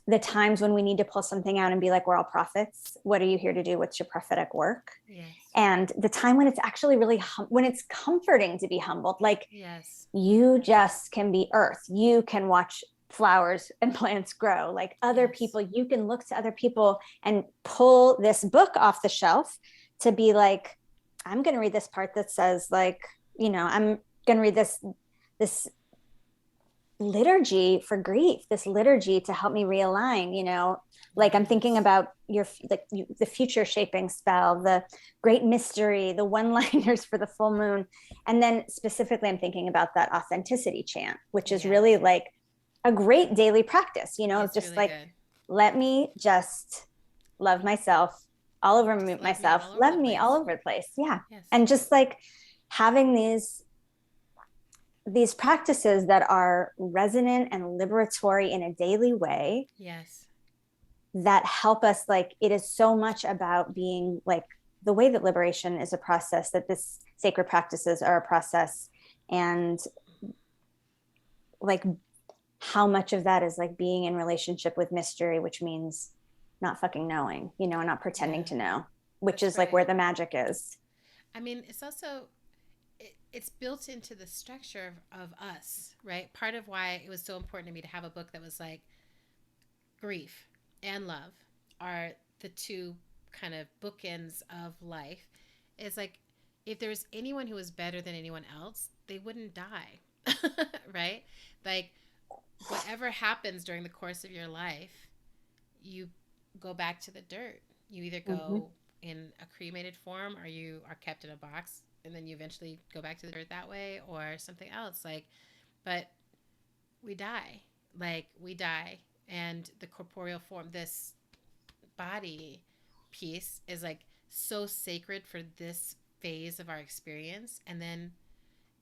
the times when we need to pull something out and be like, we're all prophets, what are you here to do, what's your prophetic work? Yes. And the time when it's actually really when it's comforting to be humbled, like, Yes. you just can be earth, you can watch flowers and plants grow, like other Yes. people, you can look to other people and pull this book off the shelf to be like, I'm going to read this part that says like, I'm going to read this liturgy for grief, this liturgy to help me realign, like I'm thinking Yes. about the future shaping spell, the great mystery, the one liners for the full moon. And then specifically, I'm thinking about that authenticity chant, which is Yes. really like a great daily practice, It's just really like, good. let me just love myself all over Just love me myself, all over love the me all place. over the place. Yeah. Yes. And just like having these practices that are resonant and liberatory in a daily way, Yes. that help us, like, it is so much about being like, the way that liberation is a process, that this sacred practices are a process. And like, how much of that is like being in relationship with mystery, which means not fucking knowing, and not pretending Yeah. to know, which That's is like where right. the magic is. I mean, it's also it's built into the structure of us, right? Part of why it was so important to me to have a book that was like grief and love are the two kind of bookends of life. It's like if there was anyone who was better than anyone else, they wouldn't die, right? Like whatever happens during the course of your life, you go back to the dirt. You either Mm-hmm. go in a cremated form, or you are kept in a box and then you eventually go back to the dirt that way, or something else. Like, but we die. Like, we die. And the corporeal form, this body piece, is like so sacred for this phase of our experience. And then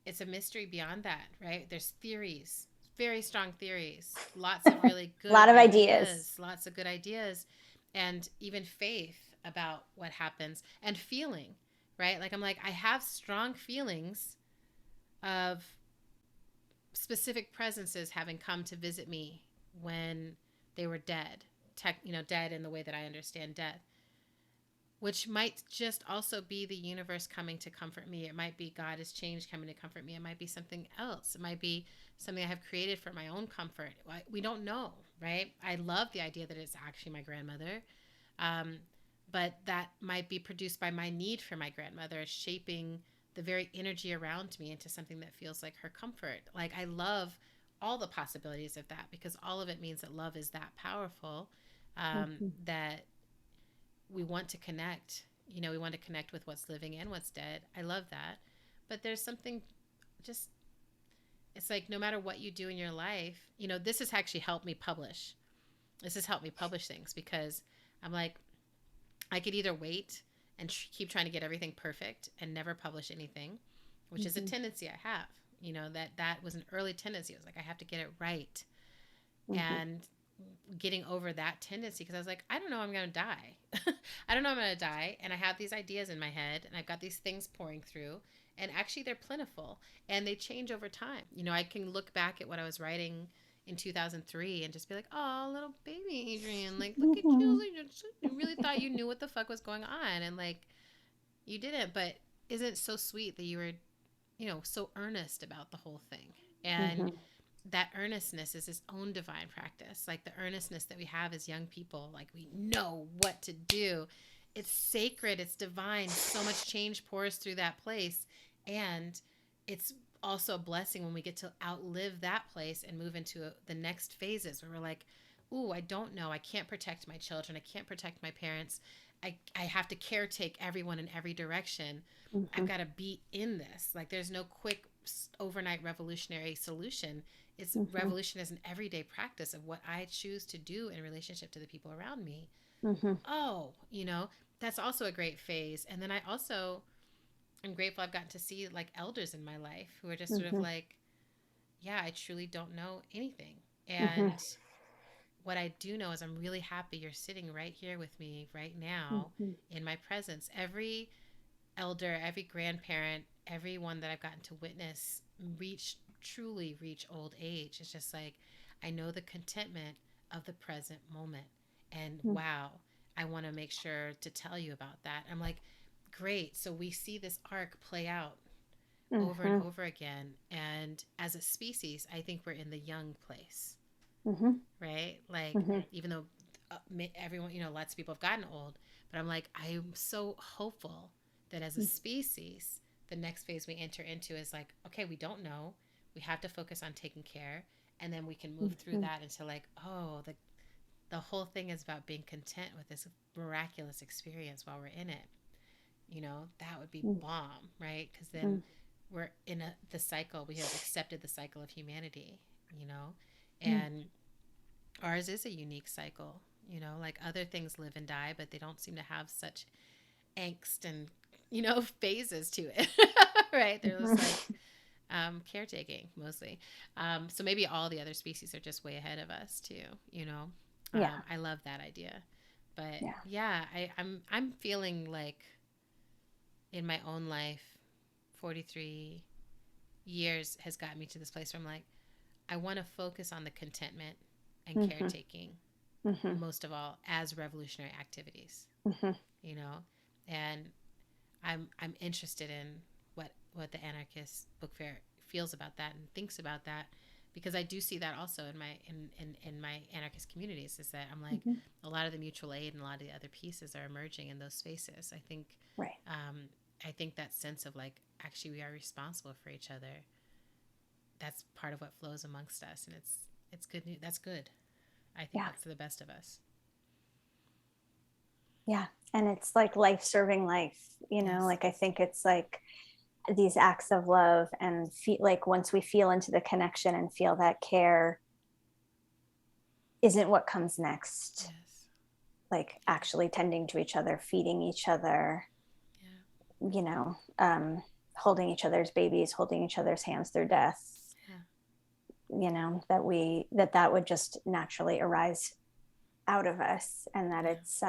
it's a mystery beyond that, right? There's theories, very strong theories, lots of really A good lot of ideas. ideas, lots of good ideas, and even faith about what happens and feeling, right? Like, I'm like, I have strong feelings of specific presences having come to visit me when they were dead, dead in the way that I understand death, which might just also be the universe coming to comfort me. It might be God has changed coming to comfort me. It might be something else. It might be something I have created for my own comfort. We don't know, right? I love the idea that it's actually my grandmother, um, but that might be produced by my need for my grandmother, shaping the very energy around me into something that feels like her comfort. Like, I love all the possibilities of that, because all of it means that love is that powerful, Mhm. that we want to connect. We want to connect with what's living and what's dead. I love that. But there's something just, it's like, no matter what you do in your life, this has actually helped me publish. This has helped me publish things, because I'm like, I could either wait and keep trying to get everything perfect and never publish anything, which is a Mhm. tendency I have. That was an early tendency. It was like, I have to get it right. Mhm. And getting over that tendency, because I was like, I don't know, I'm going to die. I don't know, I'm going to die. And I have these ideas in my head, and I've got these things pouring through, and actually they're plentiful and they change over time. I can look back at what I was writing in 2003 and just be like, oh, little baby Adrienne, like, look at you. Mhm. You really thought you knew what the fuck was going on. And like, you didn't, but isn't it so sweet that you were, so earnest about the whole thing? And Mhm. that earnestness is its own divine practice. Like, the earnestness that we have as young people, like, we know what to do. It's sacred, it's divine. So much change pours through that place. And it's also a blessing when we get to outlive that place and move into the next phases, where we're like, ooh, I don't know. I can't protect my children. I can't protect my parents. I have to caretake everyone in every direction. I've Mhm. got to be in this. Like, there's no quick overnight revolutionary solution. It's Mhm. revolution as an everyday practice of what I choose to do in relationship to the people around me. Mhm. Oh, that's also a great phase. And then I also am grateful I've gotten to see, like, elders in my life who are just sort of Mhm. like, yeah, I truly don't know anything. Mhm. And what I do know is I'm really happy you're sitting right here with me right now Mhm. in my presence. Every elder, every grandparent, everyone that I've gotten to witness truly reach old age. It's just like, I know the contentment of the present moment. And wow, I want to make sure to tell you about that. I'm like, great. So we see this arc play out over and Mhm. over again. And as a species, I think we're in the young place, Mhm. right? Like, Mhm. even though everyone, lots of people have gotten old, but I'm like, I'm so hopeful that as a species, the next phase we enter into is like, okay, we don't know. We have to focus on taking care. And then we can move through Mhm. that into like, oh, the whole thing is about being content with this miraculous experience while we're in it. That would be Mhm. bomb, right? Because then Mhm. we're in the cycle. We have accepted the cycle of humanity, you know? Mhm. And ours is a unique cycle, like other things live and die, but they don't seem to have such angst and, phases to it, right? They're just like caretaking mostly. So maybe all the other species are just way ahead of us too, you know? Yeah. I love that idea. But Yeah. yeah, I'm feeling like in my own life, 43 years has gotten me to this place where I'm like, I want to focus on the contentment and Mhm. caretaking Mhm. most of all as revolutionary activities, Mhm. you know, and I'm interested in what the Anarchist Bookfair feels about that and thinks about that, because I do see that also in my anarchist communities, is that I'm like, Mhm. a lot of the mutual aid and a lot of the other pieces are emerging in those spaces. Right. I think that sense of like, actually we are responsible for each other. That's part of what flows amongst us, and it's good news. That's good. I think Yeah. that's for the best of us. Yeah. And it's like life serving life, Yes. like I think it's like these acts of love and feel like once we feel into the connection and feel that care isn't what comes next, Yes. like Yeah. actually tending to each other, feeding each other, Yeah. you know, holding each other's babies, holding each other's hands through death, Yeah. that would just naturally arise out of us, and that Yeah. it's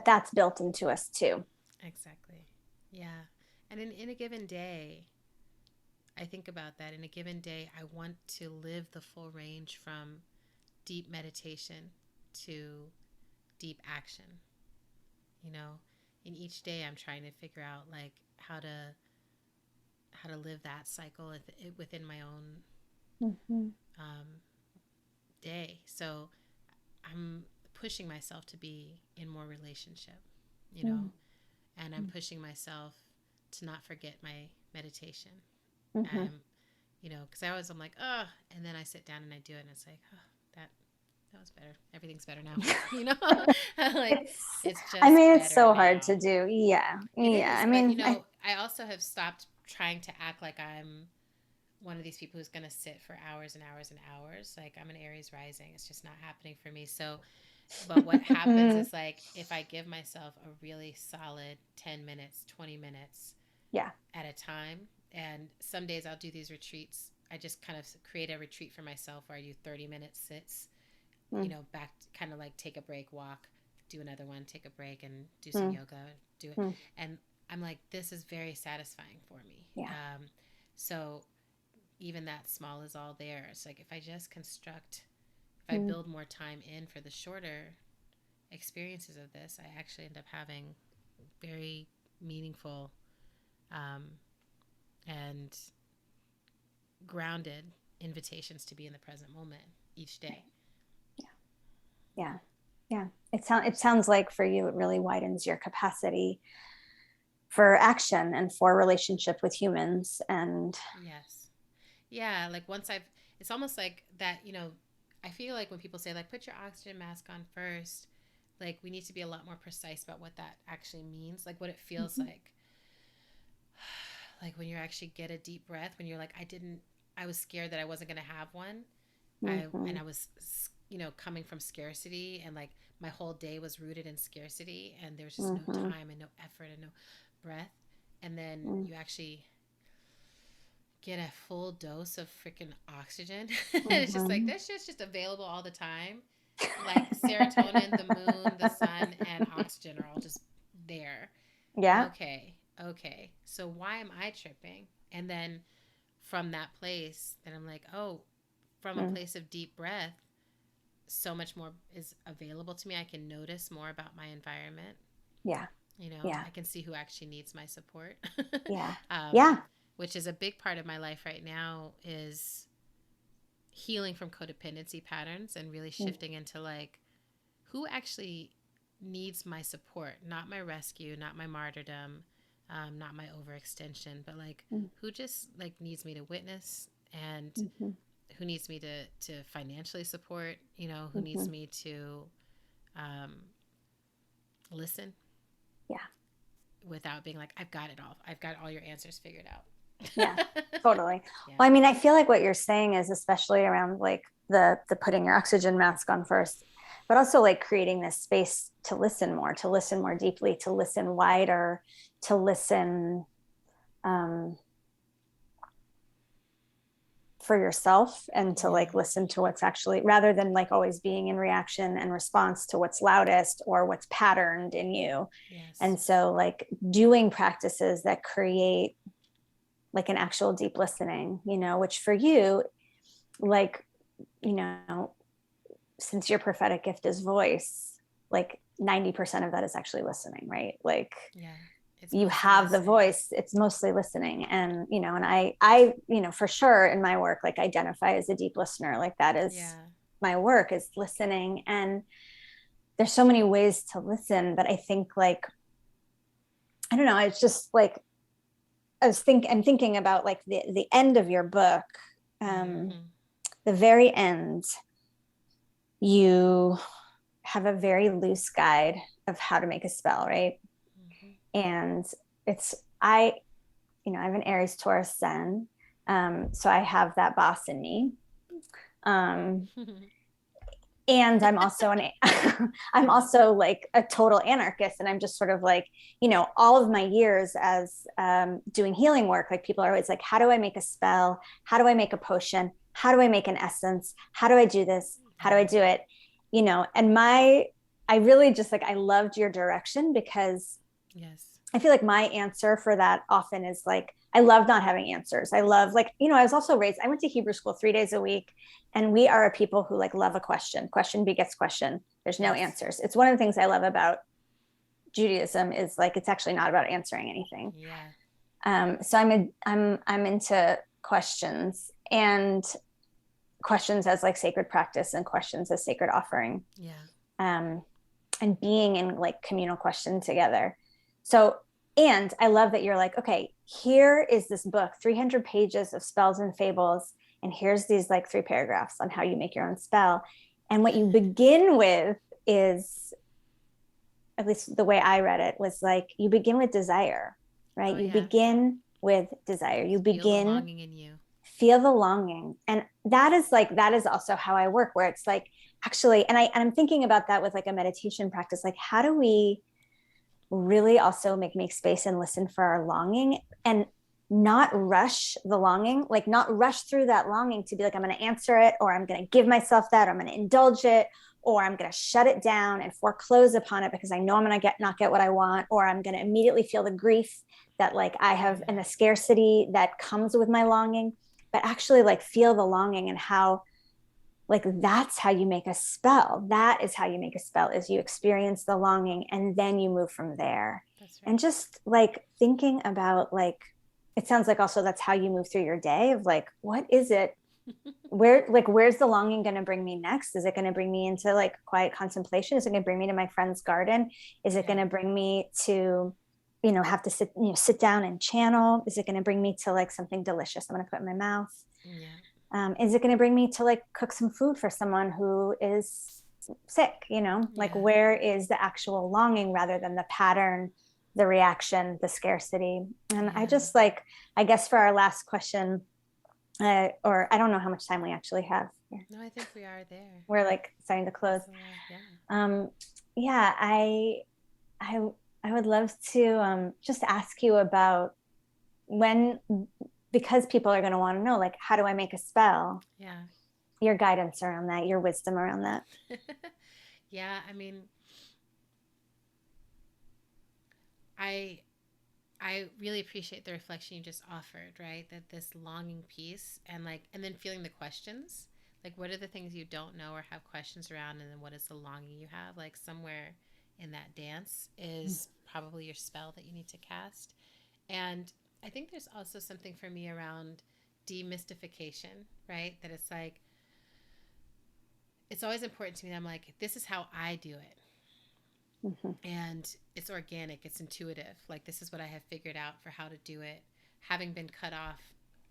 that's built into us too. Exactly. Yeah. And in a given day, I think about that. In a given day, I want to live the full range from deep meditation to deep action. You know, in each day, I'm trying to figure out like how to live that cycle within my own Mm-hmm. um, day. So I'm pushing myself to be in more relationship, you know, and I'm pushing myself to not forget my meditation. Mm-hmm. Because I'm like, oh, and then I sit down and I do it, and it's like, oh, that that was better. Everything's better now. Like it's it's I just mean, it's better so hard to now. do. Yeah, It yeah, I is, but mean, I also have stopped trying to act like I'm one of these people who's going to sit for hours and hours and hours. Like I'm an Aries rising. It's just not happening for me. So, but what happens is like if I give myself a really solid 10 minutes, 20 minutes yeah. at a time, and some days I'll do these retreats. I just kind of create a retreat for myself where I do 30-minute sits, Mm, back, kind of like take a break, walk, do another one, take a break, and do some mm, yoga, do it. mm, And I'm like, this is very satisfying for me. yeah. So even that small is all there. It's like if I just if I Mm, build more time in for the shorter experiences of this, I actually end up having very meaningful um, and grounded invitations to be in the present moment each day. yeah. Yeah. Yeah. It sounds like for you, it really widens your capacity for action and for relationship with humans. And Yes. Yeah, like it's almost like that, I feel like when people say, like, put your oxygen mask on first, like, we need to be a lot more precise about what that actually means, like, what it feels mhm, like. Like, when you actually get a deep breath, when you're like, I was scared that I wasn't going to have one. And mhm, I was, coming from scarcity, and like my whole day was rooted in scarcity, and there was just no mhm, time and no effort and no breath. And then mm, you actually get a full dose of freaking oxygen. It's just like mhm. this shit's just available all the time. Like serotonin, the moon, the sun, and oxygen are all just there. Yeah. Okay, okay. So why am I tripping? And then from that place, then I'm like, oh, from a Mm, place of deep breath, so much more is available to me. I can notice more about my environment. yeah. Yeah. I can see who actually needs my support. Yeah. um, Yeah. which is a big part of my life right now is healing from codependency patterns and really Mm, shifting into like who actually needs my support, not my rescue, not my martyrdom, not my overextension, but like mm, who just like needs me to witness, and mhm, who needs me to financially support, who needs mhm. me to um, listen Yeah. without being like, I've got it all. I've got all your answers figured Yeah. out. Totally. Yeah. Well, I mean, I feel like what you're saying is especially around like the putting your oxygen mask on first, but also like creating this space to listen more deeply, to listen wider, to listen um, for yourself, and to Yeah. like listen to what's actually, rather than like always being in reaction and response to what's loudest or what's patterned in you. Yes. And so like doing practices that create like an actual deep listening, which for you, like, you know, since your prophetic gift is voice, like 90% of that is actually listening, right? Like Yeah. It's you mostly have the listening. voice, it's mostly listening. And and I for sure in my work like identify as a deep listener. Like that is Yeah. my work, is listening. And there's so many ways to listen, but I think like, I don't know, it's just like I'm thinking about like the end of your book. um Mm-hmm. the very end, you have a very loose guide of how to make a spell, right? Mm-hmm. And it's, I have an Aries Taurus Sun. So I have that boss in me. Um, and I'm also I'm also like a total anarchist, and I'm just sort of like, all of my years as doing healing work, like people are always like, how do I make a spell? How do I make a potion? How do I make an essence? How do I do this? How do I do it? And I really just like, I loved your direction, because Yes. I feel like my answer for that often is like, I love not having answers. I love, like, I was also raised, I went to Hebrew school 3 days a week, and we are a people who like love a question. Question begets question. There's no Yes. answers. It's one of the things I love about Judaism is like, it's actually not about answering anything. Yeah. So I'm into questions, and questions as like sacred practice, and questions as sacred offering. Yeah. Um, and being in like communal question together. So, and I love that you're like, okay, here is this book, 300 pages of spells and fables. And here's these like 3 paragraphs on how you make your own spell. And what you begin with is, at least the way I read it, was like, you begin with desire, right? Oh You yeah. begin with desire. You Feel the begin, longing in you. feel the longing. And that is also how I work, where it's like, actually, I'm thinking about that with like a meditation practice. Like, how do we really also make space and listen for our longing, and not rush the longing, like not rush through that longing to be like, I'm going to answer it, or I'm going to give myself that, or I'm going to indulge it, or I'm going to shut it down and foreclose upon it because I know I'm going to not get what I want, or I'm going to immediately feel the grief that like I have, and the scarcity that comes with my longing. But actually like feel the longing, and how, like, that's how you make a spell. That is how you make a spell, is you experience the longing, and then you move from there. That's right. And just like thinking about, like, it sounds like also that's how you move through your day, of like, what is it, where's the longing going to bring me next? Is it going to bring me into like quiet contemplation? Is it going to bring me to my friend's garden? Is it going to bring me to, have to sit down and channel? Is it going to bring me to like something delicious I'm going to put in my mouth? Yeah. Is it going to bring me to like cook some food for someone who is sick? Like, Yeah. where is the actual longing, rather than the pattern, the reaction, the scarcity? And I just like, I guess for our last question, or I don't know how much time we actually have here. No, I think we are there. We're like starting to close. Yeah. Yeah, I I would love to just ask you about, when, because people are going to want to know, like, how do I make a spell? Yeah. Your guidance around that, your wisdom around that. Yeah, I mean, I I really appreciate the reflection you just offered, right? That this longing piece, and then feeling the questions. Like, what are the things you don't know or have questions around, and then what is the longing you have? Like, somewhere in that dance is probably your spell that you need to cast. And I think there's also something for me around demystification, right? That it's like, it's always important to me that I'm like, this is how I do it. Mm-hmm. And it's organic, it's intuitive. Like, this is what I have figured out for how to do it. Having been cut off,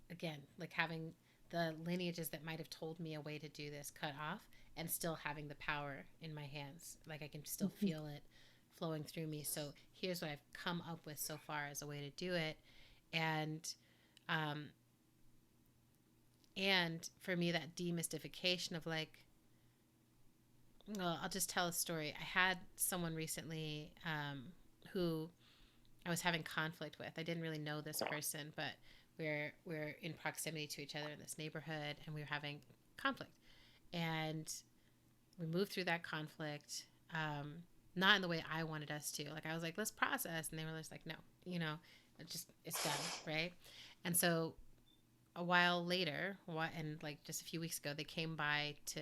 again, like having the lineages that might have told me a way to do this cut off, and still having the power in my hands. Like, I can still feel it flowing through me. So here's what I've come up with so far as a way to do it. And, um, and for me, that demystification of like, well, I'll just tell a story. I had someone recently who I was having conflict with. I didn't really know this person, but we're in proximity to each other in this neighborhood, and we were having conflict. And we moved through that conflict, not in the way I wanted us to. Like, I was like, let's process, and they were just like, no, it's done, right? And so a while later, and like just a few weeks ago, they came by to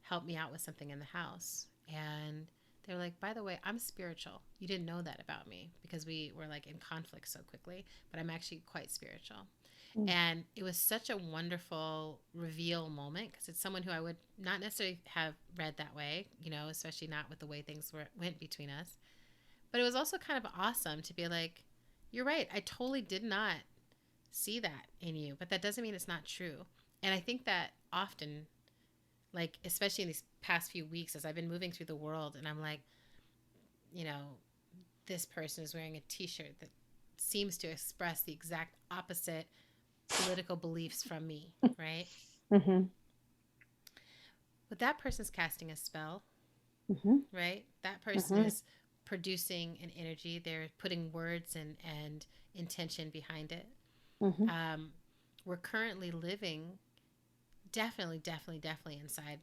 help me out with something in the house. And they were like, by the way, I'm spiritual. You didn't know that about me, because we were like in conflict so quickly, but I'm actually quite spiritual. And it was such a wonderful reveal moment, because it's someone who I would not necessarily have read that way, especially not with the way things went between us. But it was also kind of awesome to be like, you're right. I totally did not see that in you, but that doesn't mean it's not true. And I think that often, like, especially in these past few weeks as I've been moving through the world, and I'm like, you know, this person is wearing a t-shirt that seems to express the exact opposite political beliefs from me, right? Mm-hmm. But that person's casting a spell, Mm-hmm. right? That person Mm-hmm. is producing an energy. They're putting words and intention behind it. Mm-hmm. Um, we're currently living definitely inside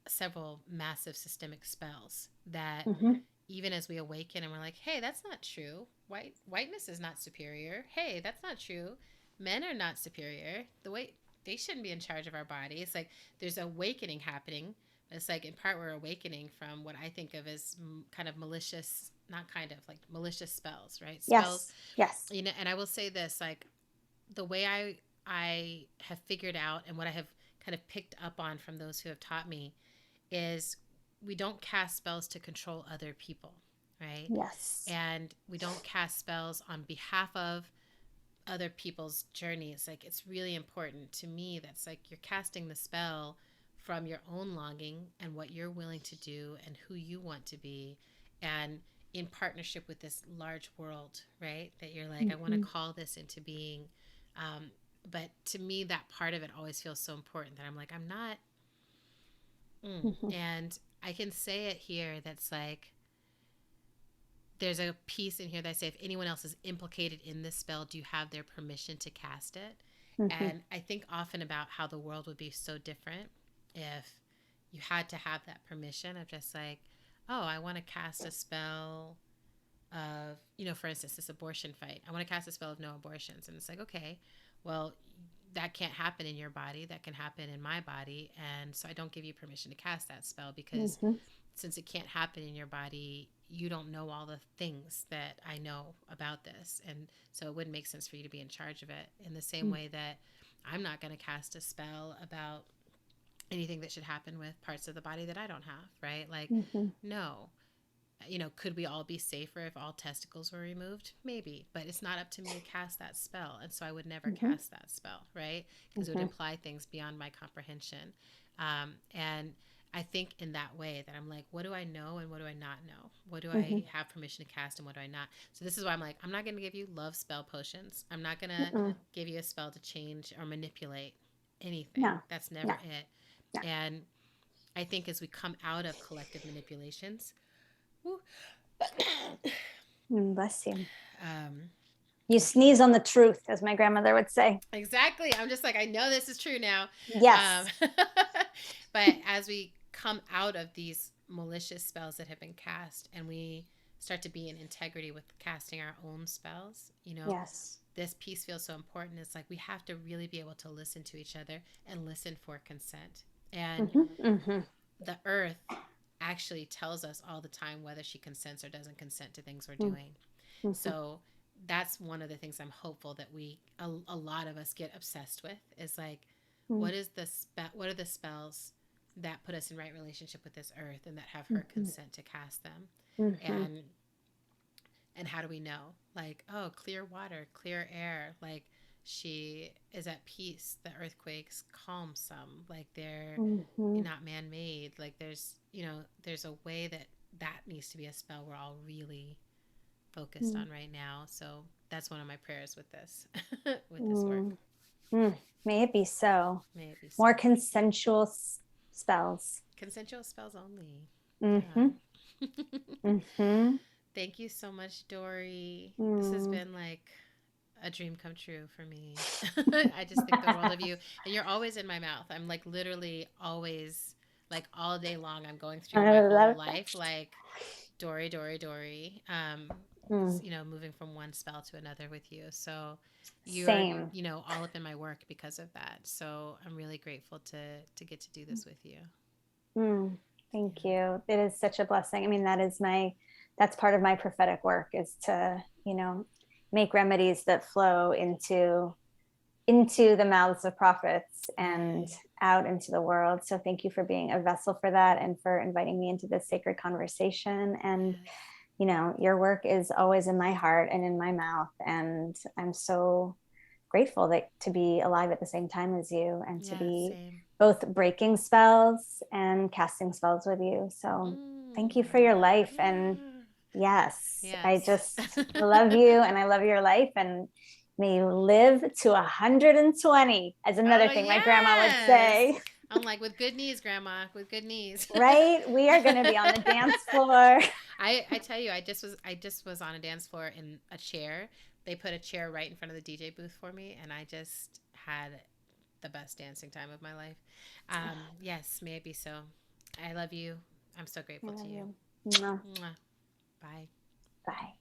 several massive systemic spells that Mm-hmm. even as we awaken and we're like, hey, that's not true. Whiteness is not superior. Hey, that's not true. Men are not superior. The way they shouldn't be in charge of our body. It's like there's awakening happening. It's like in part we're awakening from what I think of as kind of malicious, not kind of like malicious spells, right? Spells, Yes. Yes. you know. And I will say this, like the way I have figured out and what I have kind of picked up on from those who have taught me is we don't cast spells to control other people, right? Yes. And we don't cast spells on behalf of other people's journeys. Like it's really important to me that's like you're casting the spell from your own longing and what you're willing to do and who you want to be, and in partnership with this large world, right? That you're like, I want to Mm-hmm. call this into being. But to me, that part of it always feels so important that I'm like, I'm not. Mm-hmm. And I can say it here that's like, there's a piece in here that I say, if anyone else is implicated in this spell, do you have their permission to cast it? Mm-hmm. And I think often about how the world would be so different if you had to have that permission of just like, oh, I want to cast a spell of, you know, for instance, this abortion fight. I want to cast a spell of no abortions. And it's like, okay, well, that can't happen in your body. That can happen in my body. And so I don't give you permission to cast that spell because Mm-hmm. since it can't happen in your body, you don't know all the things that I know about this. And so it wouldn't make sense for you to be in charge of it in the same way that I'm not going to cast a spell about anything that should happen with parts of the body that I don't have, right? Like, Mm-hmm. no. You know, could we all be safer if all testicles were removed? Maybe, but it's not up to me to cast that spell. And so I would never Mm-hmm. cast that spell, right? Because it would Mm-hmm. imply things beyond my comprehension. And I think in that way that I'm like, what do I know and what do I not know? What do Mm-hmm. I have permission to cast and what do I not? So this is why I'm like, I'm not going to give you love spell potions. I'm not going to Mm-mm. give you a spell to change or manipulate anything. No. That's No. never it. No. And I think as we come out of collective manipulations, Bless you. um, You sneeze on the truth, as my grandmother would say. exactly. I'm just like, I know this is true now. Yes. But as we come out of these malicious spells that have been cast and we start to be in integrity with casting our own spells, you know, Yes. this piece feels so important. It's like we have to really be able to listen to each other and listen for consent. And Mm-hmm. Mm-hmm. the earth actually tells us all the time whether she consents or doesn't consent to things we're doing. Mm-hmm. So that's one of the things I'm hopeful that a lot of us get obsessed with is like, what are the spells that put us in right relationship with this earth and that have her Mm-hmm. consent to cast them? Mm-hmm. And how do we know? Like, oh, clear water, clear air, like she is at peace. The earthquakes calm some, like they're Mm-hmm. not man-made. Like there's, you know, there's a way that needs to be a spell we're all really focused on right now. So that's one of my prayers with this with this work. May it be so. May it be so. More consensual spells. Consensual spells only. Mm-hmm. Yeah. Mm-hmm. Thank you so much, Dori. Mm. This has been like a dream come true for me. I just think the world of you. And you're always in my mouth. I'm like literally always, like all day long, I'm going through my whole life, like Dori. You know, moving from one spell to another with you. So you're, Same. you know, all up in my work because of that. So I'm really grateful to get to do this with you. Thank you. It is such a blessing. I mean, that's part of my prophetic work is to, you know, make remedies that flow into the mouths of prophets and out into the world. So thank you for being a vessel for that and for inviting me into this sacred conversation. And, you know, your work is always in my heart and in my mouth. And I'm so grateful that to be alive at the same time as you and to Yeah, be same. both breaking spells and casting spells with you. So thank you for your life. And yes, I Yes. just love you and I love your life. And may you live to 120, as another Oh, thing my grandma would say. yes. I'm like, with good knees, Grandma, with good knees. Right? We are going to be on the dance floor. I tell you, I just was on a dance floor in a chair. They put a chair right in front of the DJ booth for me, and I just had the best dancing time of my life. Yes, may it be so. I love you. I'm so I grateful to love you. you. Mwah. Mwah. Bye. Bye.